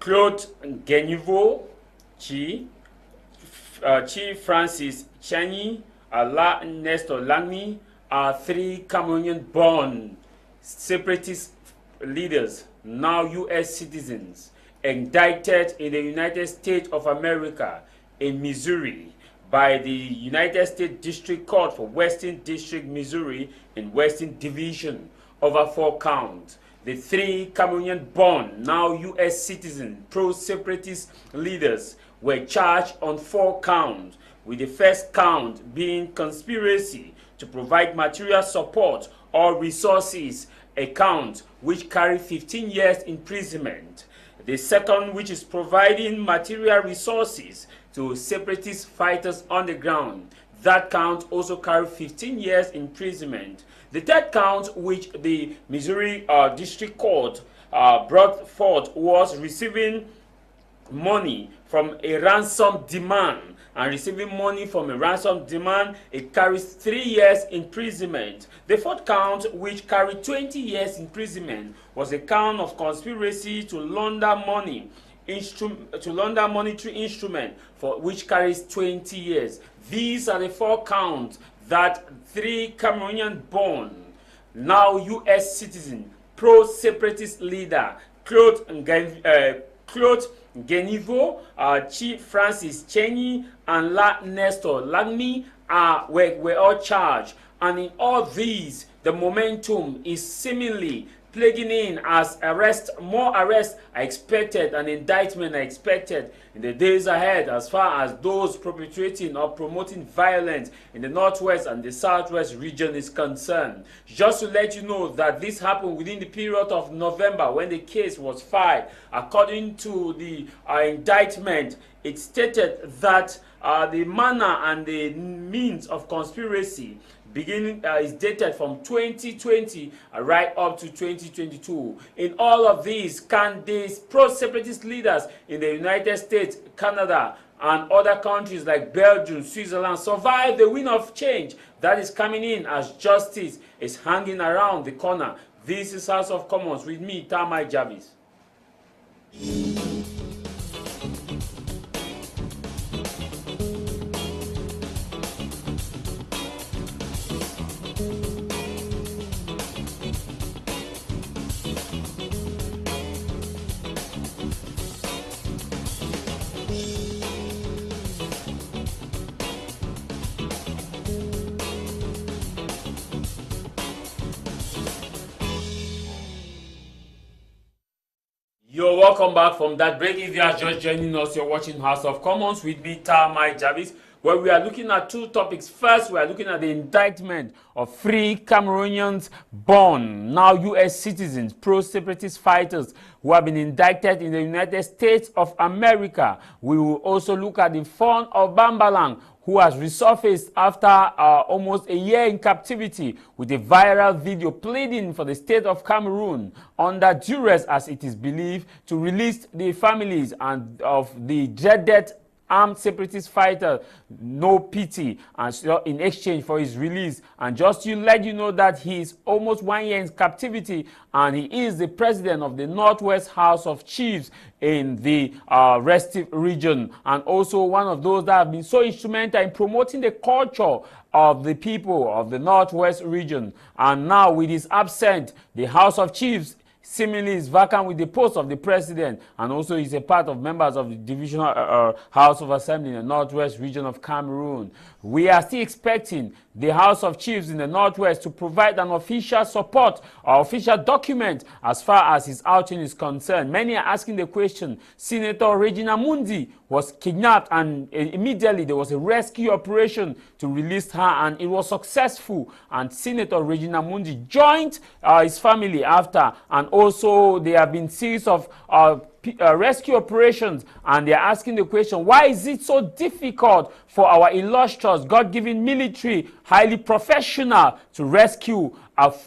Claude Geniveau, Chi Francis Cheney, La Nestor Langmi are three Cameroonian-born separatist leaders, now U.S. citizens, indicted in the United States of America in Missouri by the United States District Court for Western District, Missouri, in Western Division over 4 counts. The three Cameroonian-born, now U.S. citizen, pro-separatist leaders were charged on 4 counts, with the first count being conspiracy to provide material support or resources, a count which carried 15 years imprisonment. The second, which is providing material resources to separatist fighters on the ground, that count also carried 15 years imprisonment. The third count, which the Missouri District Court brought forth, was receiving money from a ransom demand. And receiving money from a ransom demand, it carries 3 years imprisonment. The fourth count, which carried 20 years imprisonment, was a count of conspiracy to launder money, monetary instrument, for which carries 20 years. These are the 4 counts that 3 Cameroonian-born, now U.S. citizen, pro-separatist leader Claude Geniveau, Chief Francis Cheney, and La Nestor Langmi were all charged. And in all these, the momentum is seemingly plaguing in as more arrests are expected and indictment are expected in the days ahead, as far as those perpetrating or promoting violence in the Northwest and the Southwest region is concerned. Just to let you know that this happened within the period of November when the case was filed. According to the indictment, it stated that the manner and the means of conspiracy beginning is dated from 2020 right up to 2022. In all of these, can these pro-separatist leaders in the United States, Canada, and other countries like Belgium, Switzerland survive the wind of change that is coming in as justice is hanging around the corner? This is House of Commons with me, Tah Mai Javis. You're welcome back from that break. If you are just joining us, you're watching House of Commons with me, Tah Mai Javis, where we are looking at 2 topics. First, we are looking at the indictment of 3 Cameroonians born, now U.S. citizens, pro-separatist fighters who have been indicted in the United States of America. We will also look at the fun of Bambalang, who has resurfaced after almost a year in captivity with a viral video pleading for the state of Cameroon under duress, as it is believed, to release the families and of the dreaded armed separatist fighter No Pity, and in exchange for his release. And just to let you know that he is almost 1 year in captivity, and he is the president of the Northwest House of Chiefs in the restive region, and also one of those that have been so instrumental in promoting the culture of the people of the Northwest region. And now with his absent, the House of Chiefs seemingly is vacant with the post of the president, and also is a part of members of the Divisional House of Assembly in the Northwest region of Cameroon. We are still expecting the House of Chiefs in the Northwest to provide an official support or official document as far as his outing is concerned. Many are asking the question, Senator Regina Mundi was kidnapped, and immediately there was a rescue operation to release her, and it was successful, and Senator Regina Mundi joined his family after, and also there have been series of rescue operations, and they're asking the question, why is it so difficult for our illustrious God-given military, highly professional, to rescue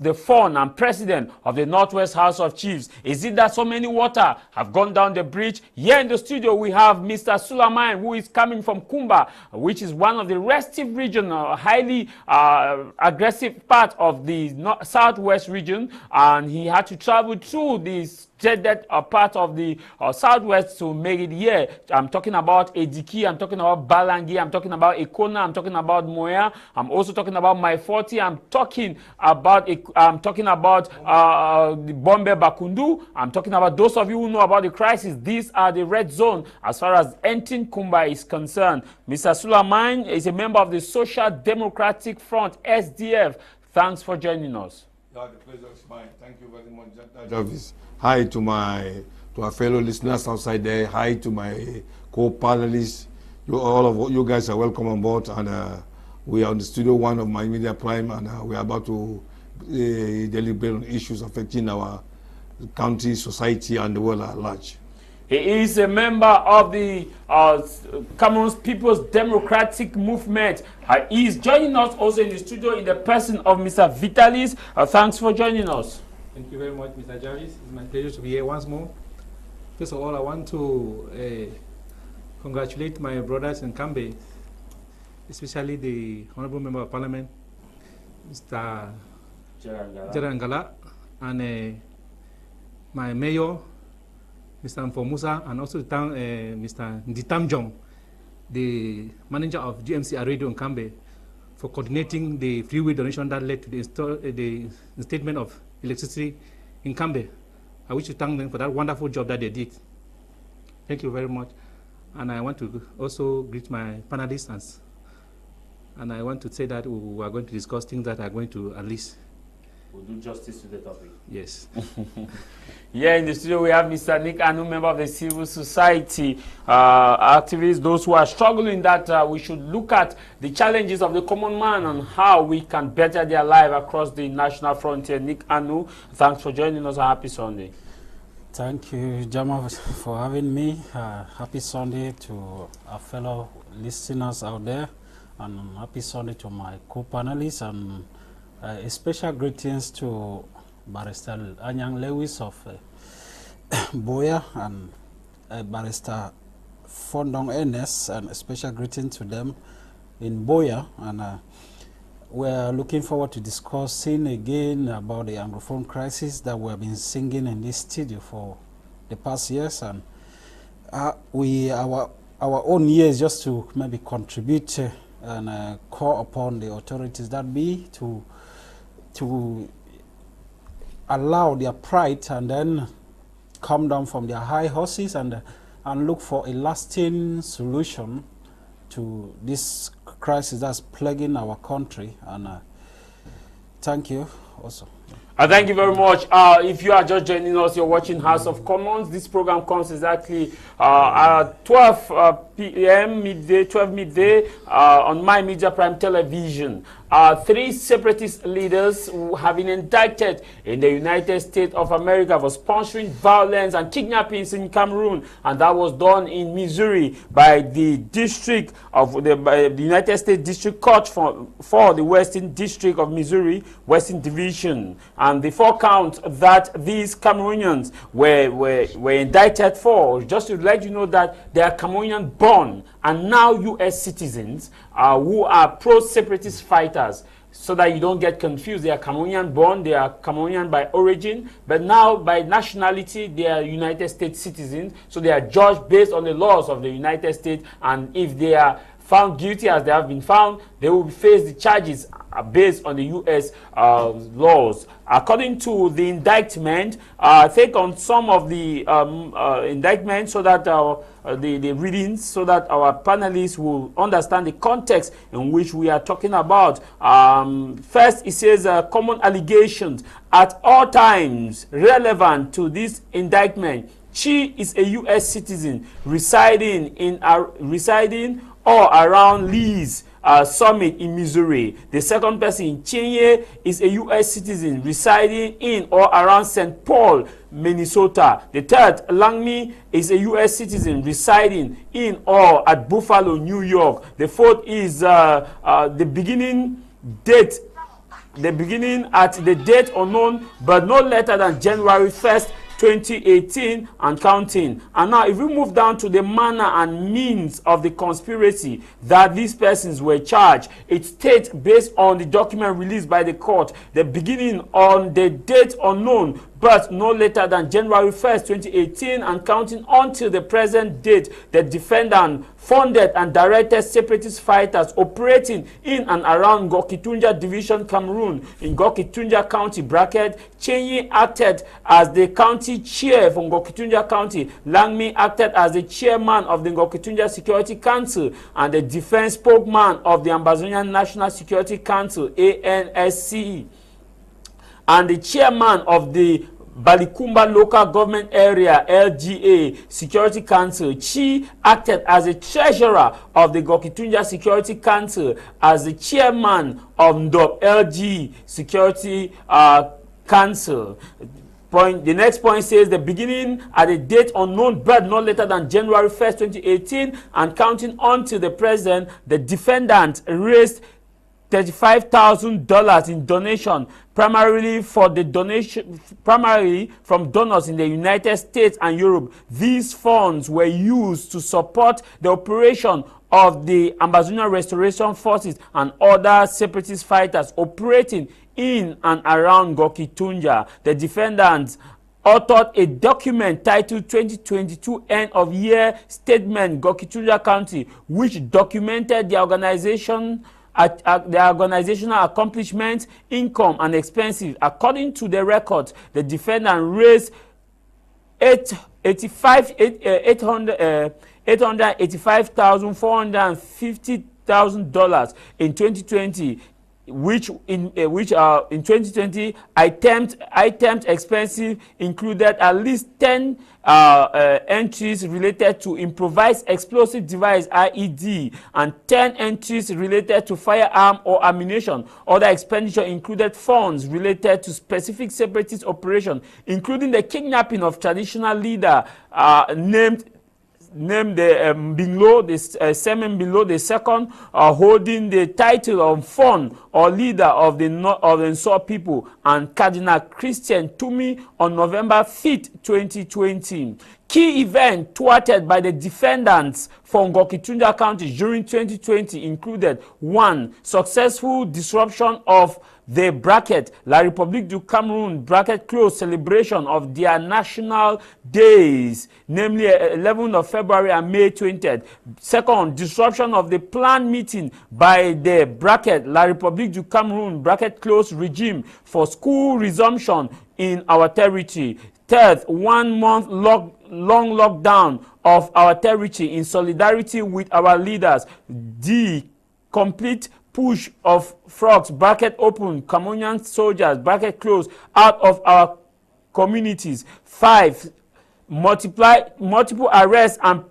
the founder and president of the Northwest House of Chiefs? Is it that so many water have gone down the bridge? Here in the studio we have Mr. Sulaiman, who is coming from Kumba, which is one of the restive region, highly aggressive part of the Southwest region, and he had to travel through this jetted a part of the southwest to make it here. I'm talking about Ediki, I'm talking about Balangi, I'm talking about Ekona, I'm talking about Moya, I'm also talking about My 40, I'm talking about the Bombe Bakundu, I'm talking about those of you who know about the crisis. These are the red zone as far as Entin Kumba is concerned. Mr. Sulaiman is a member of the Social Democratic Front, SDF. Thanks for joining us. Yeah, the pleasure is mine. Thank you very much, Tah Javis. Hi to our fellow listeners outside there. Hi to my co-panelists. All of you guys are welcome on board, and we are on the studio one of My Media Prime, and we are about to deliberate on issues affecting our country, society, and the world at large. He is a member of the Cameroon's People's Democratic Movement. He is joining us also in the studio in the person of Mr. Vitalis. Thanks for joining us. Thank you very much, Mr. Javis. It's my pleasure to be here once more. First of all, I want to congratulate my brothers in Cambe, especially the Honorable Member of Parliament, Mr. Jerangala, and my mayor, Mr. Mfomusa, and also Mr. Nditamjong, the manager of GMC Radio in Cambe, for coordinating the freeway donation that led to the installment of electricity in Cambe. I wish to thank them for that wonderful job that they did. Thank you very much. And I want to also greet my panelists. And I want to say that we are going to discuss things that are going to at least we'll do justice to the topic. Yes. Here in the studio, we have Mr. Nick Anu, member of the civil society activists, those who are struggling that we should look at the challenges of the common man and how we can better their life across the national frontier. Nick Anu, thanks for joining us. Happy Sunday. Thank you, Jama, for having me. Happy Sunday to our fellow listeners out there, and happy Sunday to my co-panelists, and a special greetings to Barrister Anyang Lewis of Boya and Barrister Fondong Enes, and a special greeting to them in Boya. And we're looking forward to discussing again about the Anglophone crisis that we have been singing in this studio for the past years, and our own years just to maybe contribute and call upon the authorities that be to allow their pride and then come down from their high horses and look for a lasting solution to this crisis that's plaguing our country. And thank you also. Thank you very much. If you are just joining us, you're watching House of Commons. This program comes exactly at 12 p.m. midday, 12 midday on My Media Prime Television. 3 separatist leaders who have been indicted in the United States of America for sponsoring violence and kidnappings in Cameroon, and that was done in Missouri by the district of the United States District Court for the Western District of Missouri, Western Division. And the 4 counts that these Cameroonians were indicted for, just to let you know that they are Cameroonian born and now U.S. citizens who are pro-separatist fighters, so that you don't get confused. They are Cameroonian born, they are Cameroonian by origin, but now by nationality they are United States citizens, so they are judged based on the laws of the United States, and if they are found guilty, as they have been found, they will face the charges based on the U.S. laws. According to the indictment, take on some of the indictments so that the readings, so that our panelists will understand the context in which we are talking about. First, it says common allegations at all times relevant to this indictment. She is a U.S. citizen residing or around Lee's Summit in Missouri. The second person, Chenye, is a U.S. citizen residing in or around St. Paul, Minnesota. The third, Langmi, is a U.S. citizen residing in or at Buffalo, New York. The fourth is the beginning at the date unknown, but no later than January 1st, 2018 and counting. And now if we move down to the manner and means of the conspiracy that these persons were charged, it states, based on the document released by the court, the beginning on the date unknown, birth no later than January 1st, 2018, and counting until the present date, the defendant funded and directed separatist fighters operating in and around Ngokitunja Division, Cameroon, in Ngokitunja County, bracket. Chenyi acted as the county chair for Ngokitunja County. Langmi acted as the chairman of the Ngokitunja Security Council and the defense spokesman of the Ambazonian National Security Council, ANSCE, and the chairman of the Balikumba Local Government Area, LGA, Security Council. Chi acted as the treasurer of the Ngokitunja Security Council, as the chairman of Ndop LG Security Council. The next point says the beginning at a date unknown, birth no later than January 1st, 2018, and counting on to the present, the defendant raised $35,000 in donation, primarily from donors in the United States and Europe. These funds were used to support the operation of the Ambazonian Restoration Forces and other separatist fighters operating in and around Ngokitunja. The defendants authored a document titled 2022 End of Year Statement, Ngokitunja County, which documented the organizational accomplishments, income, and expenses. According to the records, the defendant raised $885,450,000 in 2020, which in 2020 items expensive included at least 10 entries related to improvised explosive device IED and 10 entries related to firearm or ammunition. Other expenditure included funds related to specific separatist operation, including the kidnapping of traditional leader named the Binglo, the Semen Binglo the second, holding the title of Fon or leader of the Nsor people, and Cardinal Christian Tumi on November 5th, 2020. Key events thwarted by the defendants from Ngokitunja County during 2020 included: 1. Successful disruption of the bracket La République du Cameroun bracket close celebration of their national days, namely 11th of February and May 20th. Second, disruption of the planned meeting by the bracket La République du Cameroun bracket close regime for school resumption in our territory. Third, 1 month long lockdown of our territory in solidarity with our leaders. D. Complete push of frogs bracket open Cameroonian soldiers bracket close out of our communities. 5. Multiple arrests and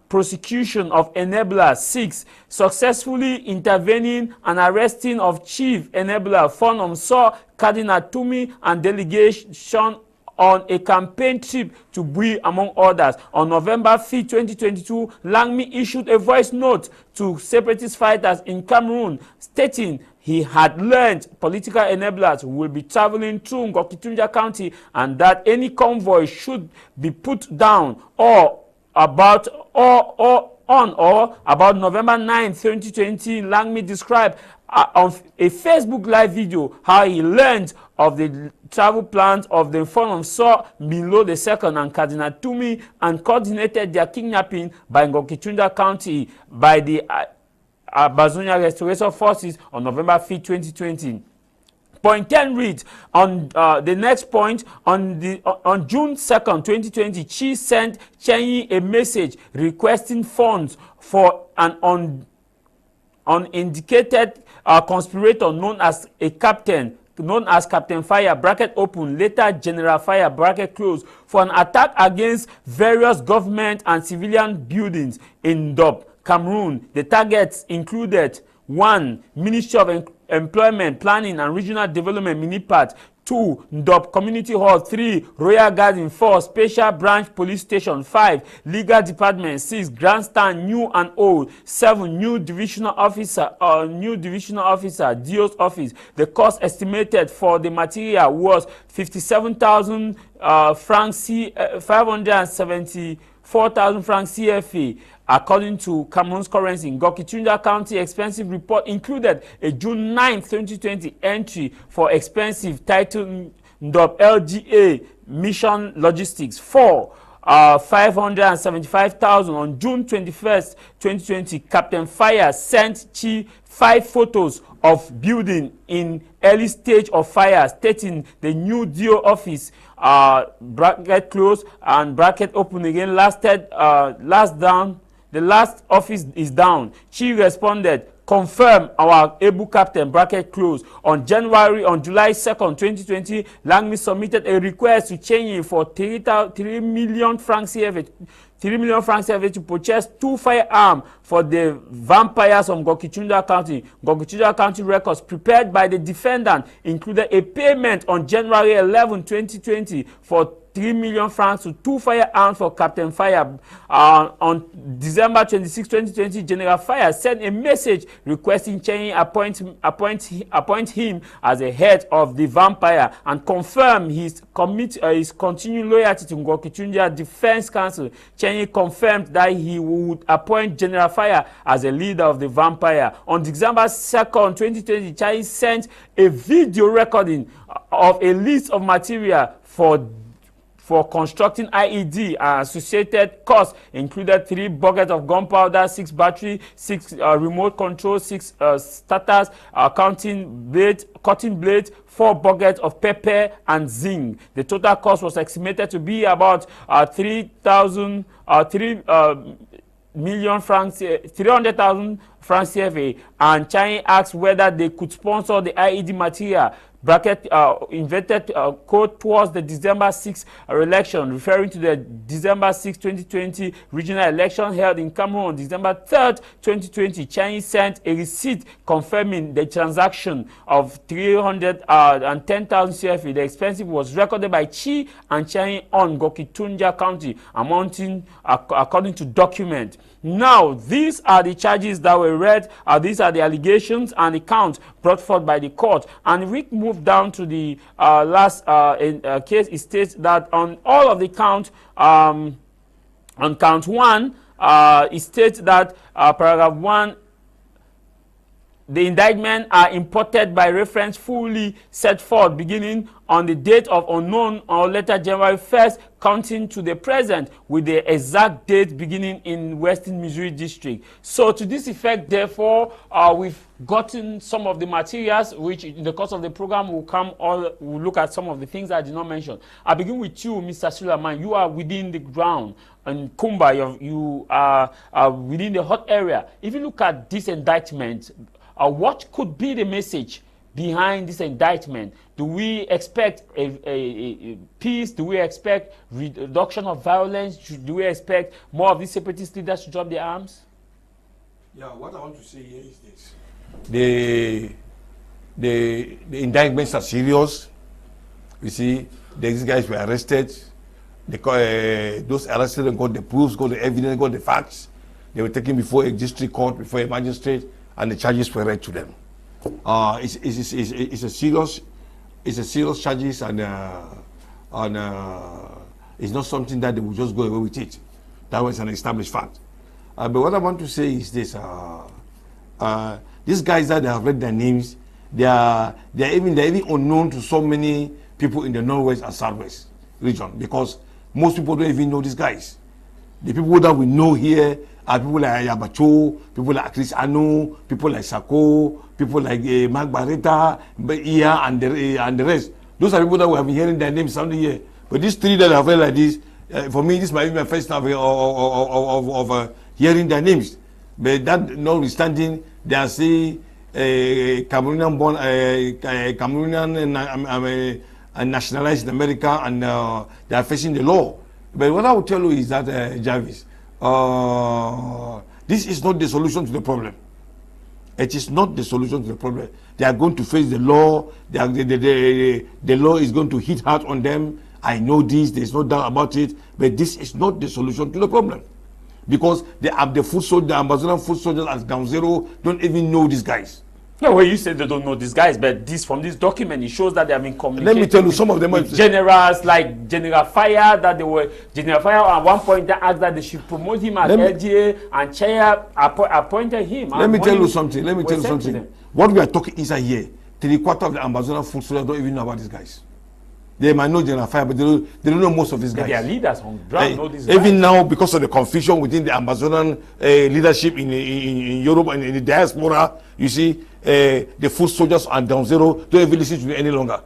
prosecution of enablers. 6. Successfully intervening and arresting of chief enabler Fonom Saw Cardinal Tumi and delegation on a campaign trip to Bui, among others. On November 5, 2022, Langmi issued a voice note to separatist fighters in Cameroon stating he had learned political enablers will be traveling through Ngokitunja County and that any convoy should be put down on or about November 9, 2020. Langmi described on a Facebook live video how he learned of the travel plans of the Forum Saw Milo II and Cardinal Tumi and coordinated their kidnapping by Ngokitunja County by the Ambazonian Restoration Forces on November 5, 2020. Point 10 reads on the next point on June 2nd, 2020, Chi sent Chenyi a message requesting funds for an unindicated conspirator known as Captain Fire bracket open, later General Fire bracket close, for an attack against various government and civilian buildings in Ndop, Cameroon. The targets included: 1. Ministry of Employment, Planning and Regional Development, Minipat. 2. Ndop Community Hall. 3. Royal Garden. 4. Special Branch Police Station. 5. Legal Department. 6. Grandstand, new and old. 7. New Divisional Officer, DO's office. The cost estimated for the material was 57,000 francs, 574,000 francs CFA. According to Cameroon's currency, Ngokitunja County expensive report included a June 9, 2020 entry for expensive titled LGA Mission Logistics. 4. 575,000. On June 21st, 2020, Captain Fire sent Chi 5 photos of building in early stage of fire, stating the new DO office, bracket close and bracket open again, the last office is down. Chi responded, confirm our able captain, bracket close. On July 2nd, 2020, Langmi submitted a request to Chenyi for 3 million francs CFA, 3 million francs CFA to purchase 2 firearms for the vampires from Gokichunda County. Gokichunda County records prepared by the defendant included a payment on January 11, 2020 for 3 million francs to 2 firearms for Captain Fire. On December 26, 2020, General Fire sent a message requesting Chenyi appoint him as the head of the vampire and confirm his continued loyalty to Ngokichunja Defense Council. Chenyi confirmed that he would appoint General Fire as a leader of the vampire. On December 2nd, 2020, Chenyi sent a video recording of a list of material for constructing IED. Associated costs included 3 buckets of gunpowder, 6 battery, 6 remote control, 6 starters, cutting blades, 4 buckets of pepper and zinc. The total cost was estimated to be about 3 million francs, 300,000 francs CFA. And Chenyi asked whether they could sponsor the IED material. Bracket invented code towards the December 6 election, referring to the December 6, 2020 regional election held in Cameroon on December 3, 2020. Chenyi sent a receipt confirming the transaction of 310,000 CFA. The expense was recorded by Chi and Chenyi on Gokitunja County, amounting according to document. Now, these are the charges that were read. These are the allegations and the counts brought forth by the court. And we move down to the last case. It states that on all of the counts, on count 1, it states that paragraph 1, the indictment are imported by reference fully set forth beginning on the date of unknown or later January 1st counting to the present with the exact date beginning in Western Missouri District. So to this effect, therefore, we've gotten some of the materials which in the course of the program we'll look at some of the things I did not mention. I begin with you, Mr. Suleiman. You are within the ground and Kumba, you are within the hot area. If you look at this indictment, what could be the message behind this indictment? Do we expect a peace? Do we expect reduction of violence? Do we expect more of these separatist leaders to drop their arms? Yeah, what I want to say here is this. The indictments are serious. You see, these guys were arrested. Those arrested got the proofs, got the evidence, got the facts. They were taken before a district court, before a magistrate, and the charges were read to them. It's a serious charges, and it's not something that they will just go away with it. That was an established fact. But what I want to say is this: these guys that they have read their names, they're even unknown to so many people in the Northwest and Southwest region, because most people don't even know these guys. The people that we know here are people like Yabacho, people like Chris Anu, people like Sako, people like Mark Barretta, Ia, and the rest. Those are people that we have been hearing their names sounding here. But these 3 that have read like this, for me, this might be my first time of hearing their names. But that notwithstanding, they are saying Cameroonian born, Cameroonian nationalized in America, and they are facing the law. But what I will tell you is that, Javis, this is not the solution to the problem. It is not the solution to the problem. They are going to face the law. The law is going to hit hard on them. I know this. There's no doubt about it. But this is not the solution to the problem, because they have the foot soldiers, the Amazonian foot soldiers at Ground Zero don't even know these guys. No, well, you said they don't know these guys, but from this document, it shows that they have been communicating. Let me tell you, some of them are generals like General Fire, General Fire at one point that asked that they should promote him as LGA, and Chair appointed him. Let me tell you something. What we are talking inside here, 3/4 of the Amazonian foot soldiers don't even know about these guys. They might know General Fire, but they don't know most of these guys. Their leaders on ground know these Even guys. now, because of the confusion within the Amazonian leadership in Europe and in the diaspora, you see, the foot soldiers and down zero don't even listen to them any longer.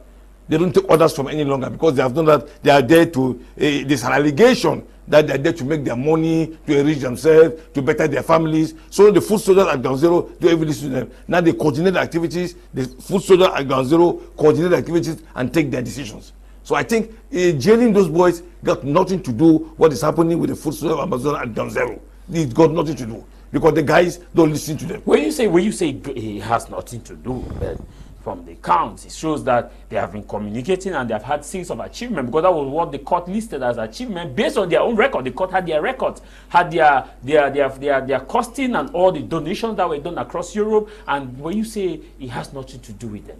They don't take orders from any longer because they have known that they are there to, there's an allegation that they are there to make their money, to enrich themselves, to better their families. So the foot soldiers at ground zero don't even listen to them. Now they coordinate activities, the foot soldiers at ground zero coordinate activities and take their decisions. So I think jailing those boys got nothing to do what is happening with the foot soldiers of Amazon at ground zero. It's got nothing to do because the guys don't listen to them. When you say it has nothing to do, from the accounts, it shows that they have been communicating and they have had series of achievement, because that was what the court listed as achievement based on their own record. The court had their records, had their costing and all the donations that were done across Europe. And when you say it has nothing to do with them,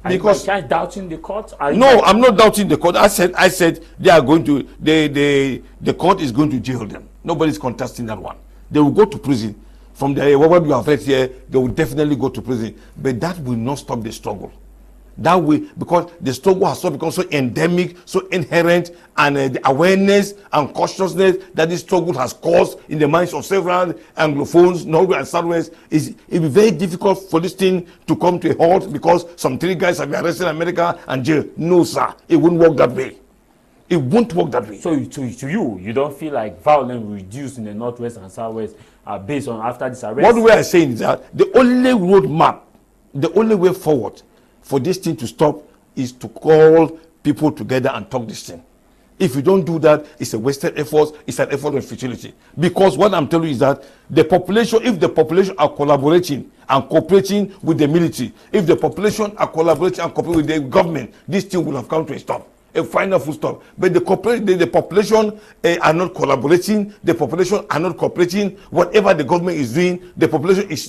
because are you doubting the court? No, I'm not doubting the court. I said they are going to the court is going to jail them. Nobody's contesting that one. They will go to prison. From the what you have read here, they will definitely go to prison. But that will not stop the struggle. That way, because the struggle has become so endemic, so inherent, and the awareness and consciousness that this struggle has caused in the minds of several Anglophones, Norway and Southwest, it will be very difficult for this thing to come to a halt because some 3 guys have been arrested in America and jailed. No, sir, it won't work that way. It won't work that way. So to you don't feel like violence will reduce in the Northwest and Southwest based on after this arrest? What we are saying is that the only roadmap, the only way forward for this thing to stop is to call people together and talk this thing. If you don't do that, it's a wasted effort, it's an effort of futility. Because what I'm telling you is that the population, if the population are collaborating and cooperating with the military, if the population are collaborating and cooperating with the government, this thing will have come to a stop. A final full stop. But the population are not collaborating, the population are not cooperating. Whatever the government is doing, the population is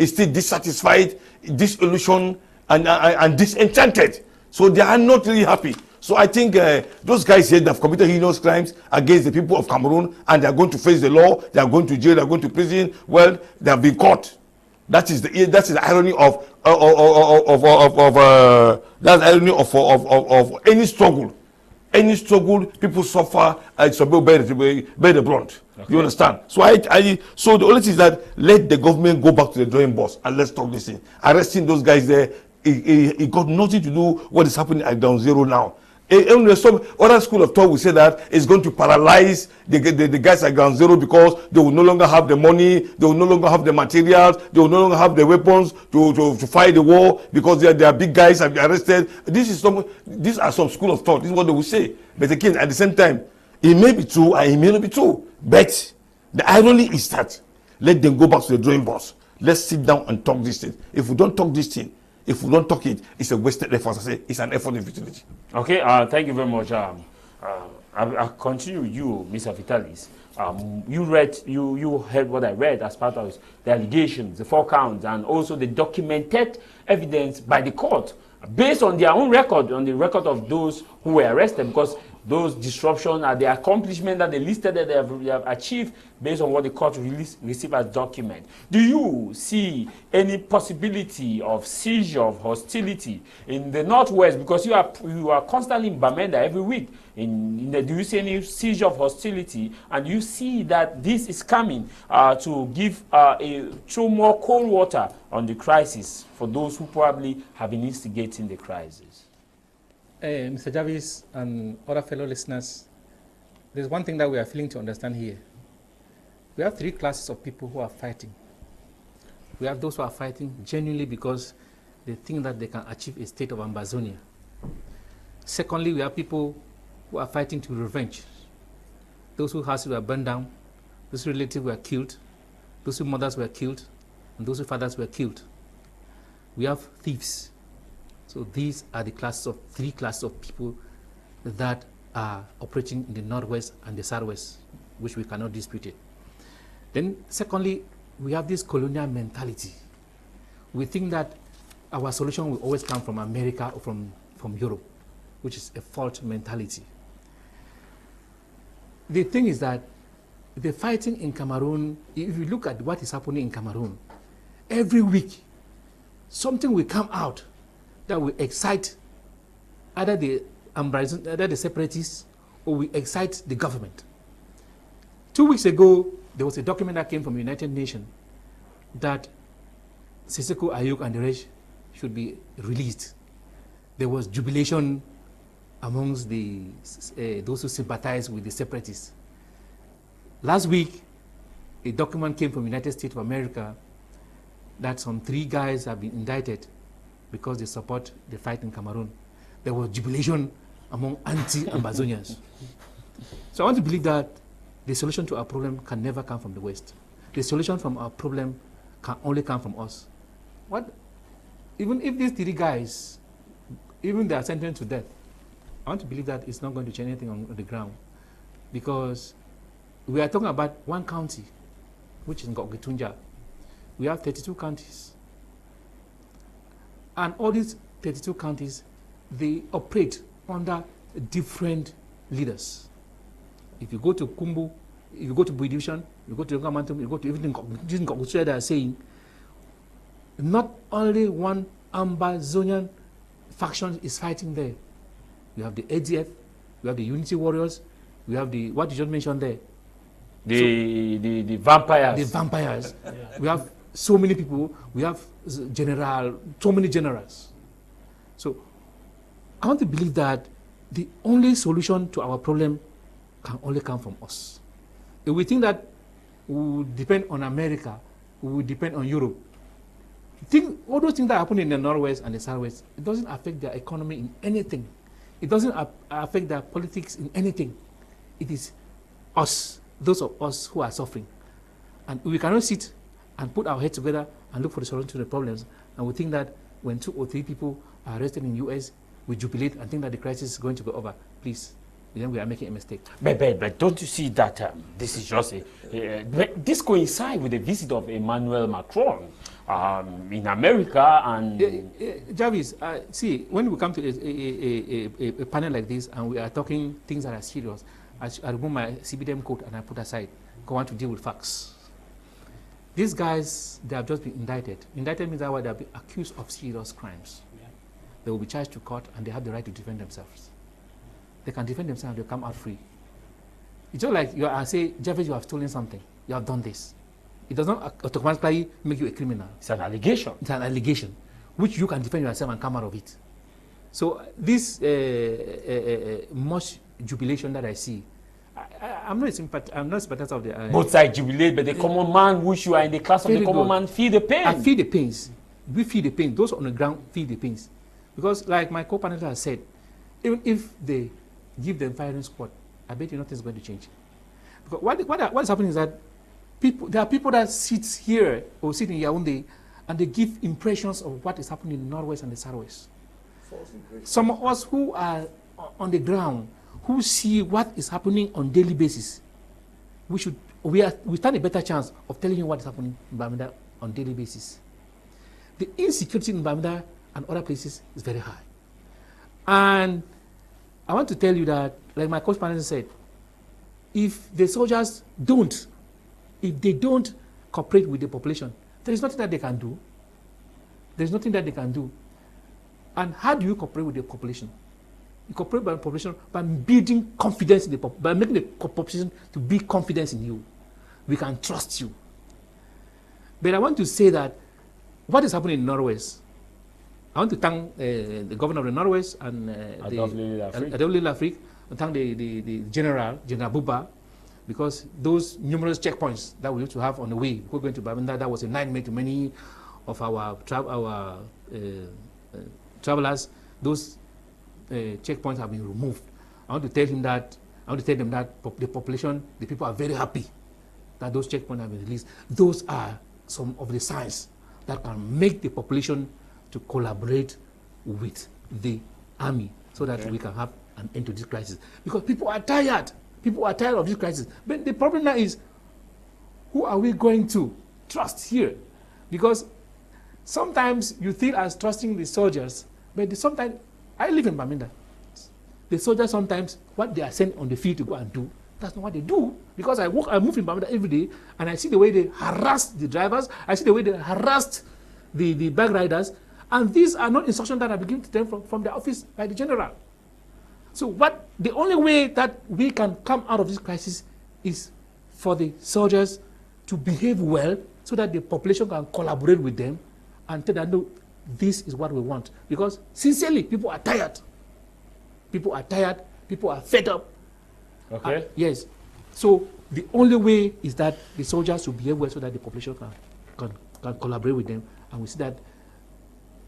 still dissatisfied, disillusioned, and disenchanted. So they are not really happy. So I think those guys said they have committed heinous crimes against the people of Cameroon and they are going to face the law, they are going to jail, they are going to prison. Well, they have been caught. That is the irony of any struggle. Any struggle, people suffer and bear the brunt. Okay. You understand? So so the only thing is that let the government go back to the drawing board and let's talk this thing. Arresting those guys there, it got nothing to do what is happening at ground zero now. Some other school of thought will say that it's going to paralyze the guys at ground zero because they will no longer have the money, they will no longer have the materials, they will no longer have the weapons to fight the war because they are big guys have been arrested. These are some school of thought. This is what they will say. But again, at the same time, it may be true and it may not be true. But the irony is that let them go back to the drawing board. Let's sit down and talk this thing. If we don't talk this thing, if we don't talk it, it's a wasted effort. I say it's an effort in futility. Okay, thank you very much. I'll continue with you, Mr. Vitalis. You heard what I read as part of the allegations, the 4 counts, and also the documented evidence by the court based on their own record, on the record of those who were arrested, because those disruptions are the accomplishment that they listed that they have achieved based on what the court received as document. Do you see any possibility of seizure of hostility in the Northwest? Because you are constantly in Bamenda every week. Do you see any seizure of hostility? And you see that this is coming to give throw more cold water on the crisis for those who probably have been instigating the crisis? Mr. Javis and other fellow listeners, there's one thing that we are failing to understand here. We have 3 classes of people who are fighting. We have those who are fighting genuinely because they think that they can achieve a state of Ambazonia. Secondly, we have people who are fighting to revenge. Those whose houses were burned down, those whose relatives were killed, those whose mothers were killed, and those whose fathers were killed. We have thieves. So these are the 3 classes of people that are operating in the Northwest and the Southwest, which we cannot dispute it. Then secondly, we have this colonial mentality. We think that our solution will always come from America or from Europe, which is a false mentality. The thing is that the fighting in Cameroon, if you look at what is happening in Cameroon, every week something will come out that will excite either the the separatists, or we excite the government. 2 weeks ago, there was a document that came from the United Nations that Siseko Ayuk and the rest should be released. There was jubilation amongst those who sympathize with the separatists. Last week, a document came from the United States of America that some 3 guys have been indicted because they support the fight in Cameroon. There was jubilation among anti-Ambazonians. So I want to believe that the solution to our problem can never come from the West. The solution from our problem can only come from us. Even if these 3 guys, even they are sentenced to death, I want to believe that it's not going to change anything on the ground, because we are talking about one county, which is Ngogetunja. We have 32 counties. And all these 32 counties, they operate under different leaders. If you go to Kumbu, if you go to Bui Division, you go to Yogamantum, you go to everything Ngogetunja, they are saying, not only one Ambazonian faction is fighting there. We have the ADF, we have the Unity Warriors, we have the, what you just mentioned there, the vampires. The vampires. Yeah. We have so many people. We have so many generals. So I want to believe that the only solution to our problem can only come from us. If we think that we will depend on America, we will depend on Europe, all those things that happen in the Northwest and the Southwest, it doesn't affect their economy in anything. It doesn't affect their politics in anything. It is us, those of us who are suffering. And we cannot sit and put our heads together and look for the solution to the problems. And we think that when 2 or 3 people are arrested in the US, we jubilate and think that the crisis is going to go over. Please, then we are making a mistake. But don't you see that this is just this coincides with the visit of Emmanuel Macron in America and... Javis, see, when we come to a panel like this and we are talking things that are serious, I remove my CBDM coat and I put aside, go on to deal with facts. These guys, they have just been indicted. Indicted means that they have been accused of serious crimes. Yeah. They will be charged to court and they have the right to defend themselves. They can defend themselves and they'll come out free. It's just like I say, Jeffrey, you have stolen something. You have done this. It does not automatically make you a criminal. It's an allegation. It's an allegation, which you can defend yourself and come out of it. So this much jubilation that I see, I'm not sympathetic of the... Both sides jubilate, but the common man, which you are in the class of the common man, feel the pain. I feel the pains. We feel the pain. Those on the ground feel the pains. Because like my co-panelist has said, even if they give them firing squad, I bet you nothing's going to change. Because what is happening is that there are people that sit here or sit in Yaoundé and they give impressions of what is happening in the Northwest and the Southwest. Some of us who are on the ground, who see what is happening on daily basis, we stand a better chance of telling you what is happening in Bamenda on daily basis. The insecurity in Bamenda and other places is very high. And I want to tell you that, like my coach panelist said, if the soldiers if they don't cooperate with the population, there is nothing that they can do. There's nothing that they can do. And how do you cooperate with the population? You cooperate with the population by building confidence in the by making the population to build confidence in you. We can trust you. But I want to say that what is happening in the Northwest, I want to thank the governor of the Northwest and Adolfo Lafrique, and thank the General Buba, because those numerous checkpoints that we used to have on the way, we're going to Bamenda, that was a nightmare to many of our travelers. Those checkpoints have been removed. I want to tell them that the population, the people are very happy that those checkpoints have been released. Those are some of the signs that can make the population to collaborate with the army so that we can have an end to this crisis. Because people are tired. People are tired of this crisis. But the problem now is, who are we going to trust here? Because sometimes you feel as trusting the soldiers, but sometimes, I live in Bamenda. The soldiers sometimes, what they are sent on the field to go and do, that's not what they do. Because I move in Bamenda every day, and I see the way they harass the drivers, I see the way they harassed the bag riders, and these are not instructions that are given to them from the office by the general. So the only way that we can come out of this crisis is for the soldiers to behave well so that the population can collaborate with them and tell them, no, this is what we want. Because sincerely, people are tired. People are tired. People are fed up. Okay. Yes. So the only way is that the soldiers will behave well so that the population can collaborate with them, and we see that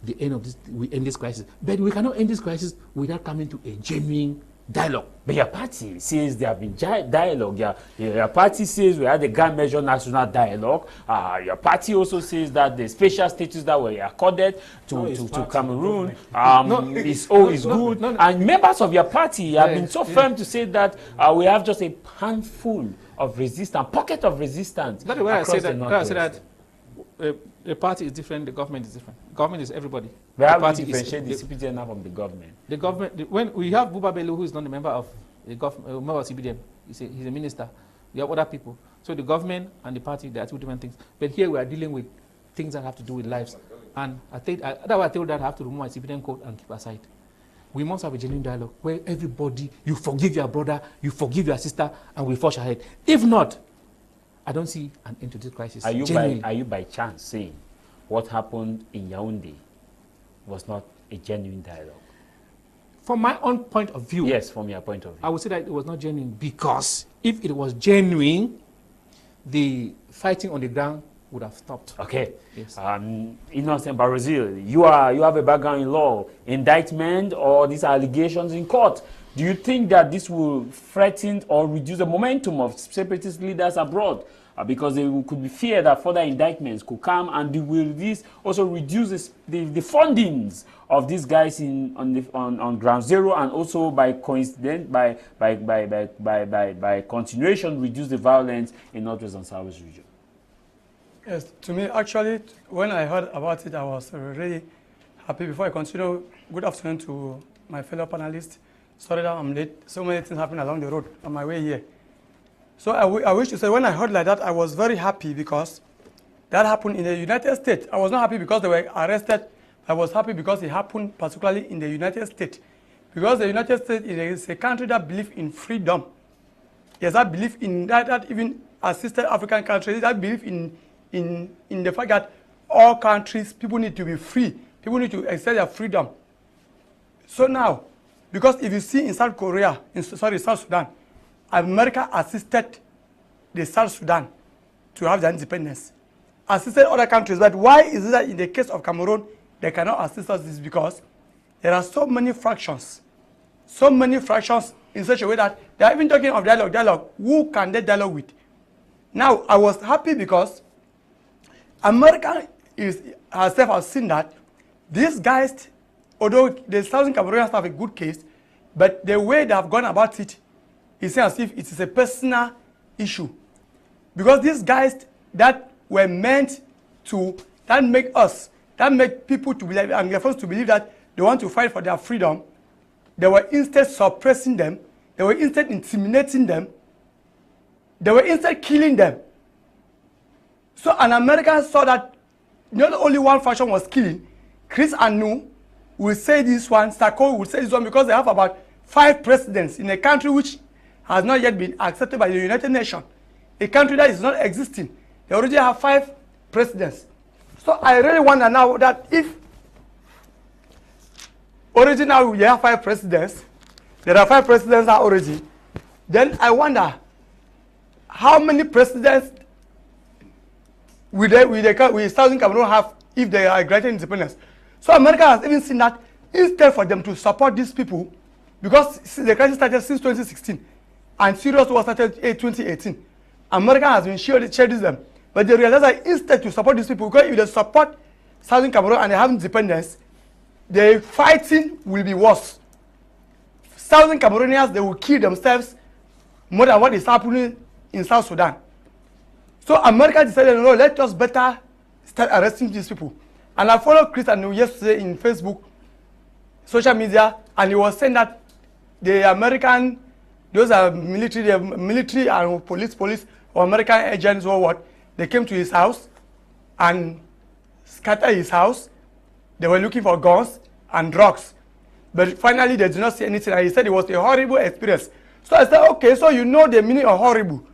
the end of this, we end this crisis. But we cannot end this crisis without coming to a genuine dialogue. But your party says there have been dialogue. Your party says we had a grand measure national dialogue. Your party also says that the special status that were accorded to Cameroon is good. And members of your party have been so firm to say that we have just a handful of resistance, pocket of resistance. That's why I say that the party is different, the government is different. Government is everybody. We have to differentiate the CPDM from the government. The government, when we have Buba Bello, who is not a member of the member of CPDM, he's a minister. We have other people. So the government and the party, they are two different things. But here we are dealing with things that have to do with lives. And I think that's why I told that I have to remove my CPDM code and keep aside. We must have a genuine dialogue where everybody, you forgive your brother, you forgive your sister, and we forge ahead. If not, I don't see an end to this crisis. Are you by chance saying what happened in Yaoundé was not a genuine dialogue? From my own point of view. Yes, from your point of view. I would say that it was not genuine because if it was genuine, the fighting on the ground would have stopped. Okay. Yes. Innocent Barazil, you have a background in law, indictment or these allegations in court. Do you think that this will threaten or reduce the momentum of separatist leaders abroad? Because there could be fear that further indictments could come, and will this also reduce the fundings of these guys on ground zero, and also by coincidence, by continuation, reduce the violence in Northwest and Southwest region? Yes, to me, actually, when I heard about it, I was really happy. Before I continue, good afternoon to my fellow panelists. Sorry that I'm late. So many things happened along the road on my way here. So I wish to say, when I heard like that, I was very happy because that happened in the United States. I was not happy because they were arrested. I was happy because it happened particularly in the United States. Because the United States is a country that believes in freedom. Yes, I believe in that even assisted African countries, that believe in the fact that all countries, people need to be free. People need to exercise their freedom. So now, because if you see in South Sudan, America assisted the South Sudan to have their independence. Assisted other countries, but why is it that in the case of Cameroon, they cannot assist us? Is because there are so many fractions in such a way that they are even talking of dialogue. Who can they dialogue with? Now, I was happy because America herself has seen that these guys, although the Southern Cameroonians have a good case, but the way they have gone about it is as if it is a personal issue. Because these guys that were meant to, that make people to believe, and their friends to believe that they want to fight for their freedom, they were instead suppressing them, they were instead intimidating them, they were instead killing them. So an American saw that not only one faction was killing, Chris Anu will say this one, Sako will say this one, because they have about 5 presidents in a country which has not yet been accepted by the United Nations. A country that is not existing. They already have 5 presidents. So I really wonder now that if already now we have 5 presidents, there are 5 presidents now already, then I wonder how many presidents will Southern Cameroon have if they are granted independence. So America has even seen that instead for them to support these people, because the crisis started since 2016 and serious war started in 2018, America has been shielding them. But they realize that instead to support these people, because if they support Southern Cameroon and they have independence, the fighting will be worse. Southern Cameroonians, they will kill themselves more than what is happening in South Sudan. So America decided, no, let us better start arresting these people. And I followed Chris Anu yesterday in Facebook, social media, and he was saying that the American, those are military and police, or American agents or what, they came to his house and scattered his house. They were looking for guns and drugs. But finally, they did not say anything. And he said it was a horrible experience. So I said, okay, so you know the meaning of horrible.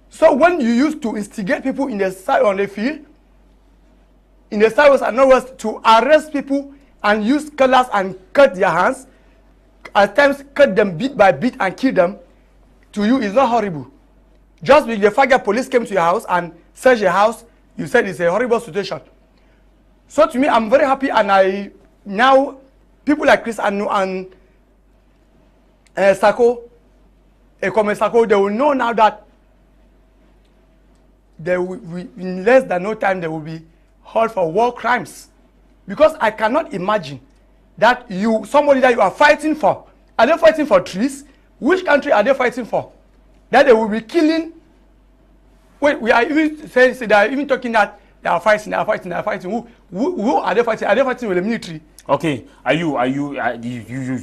So when you used to instigate people in the side on the field, in the southwest and northwest, to arrest people and use cutlass and cut their hands, at times cut them bit by bit and kill them, to you is not horrible. Just with the fact that police came to your house and searched your house, you said it's a horrible situation. So to me, I'm very happy, and I now people like Chris and Sako, Ekome Sako, they will know now that there will in less than no time they will be held for war crimes, because I cannot imagine that somebody that you are fighting for, are they fighting for trees? Which country are they fighting for? That they will be killing. Wait, we are even saying they are even talking that they are fighting. Who are they fighting? Are they fighting with the military? Okay, you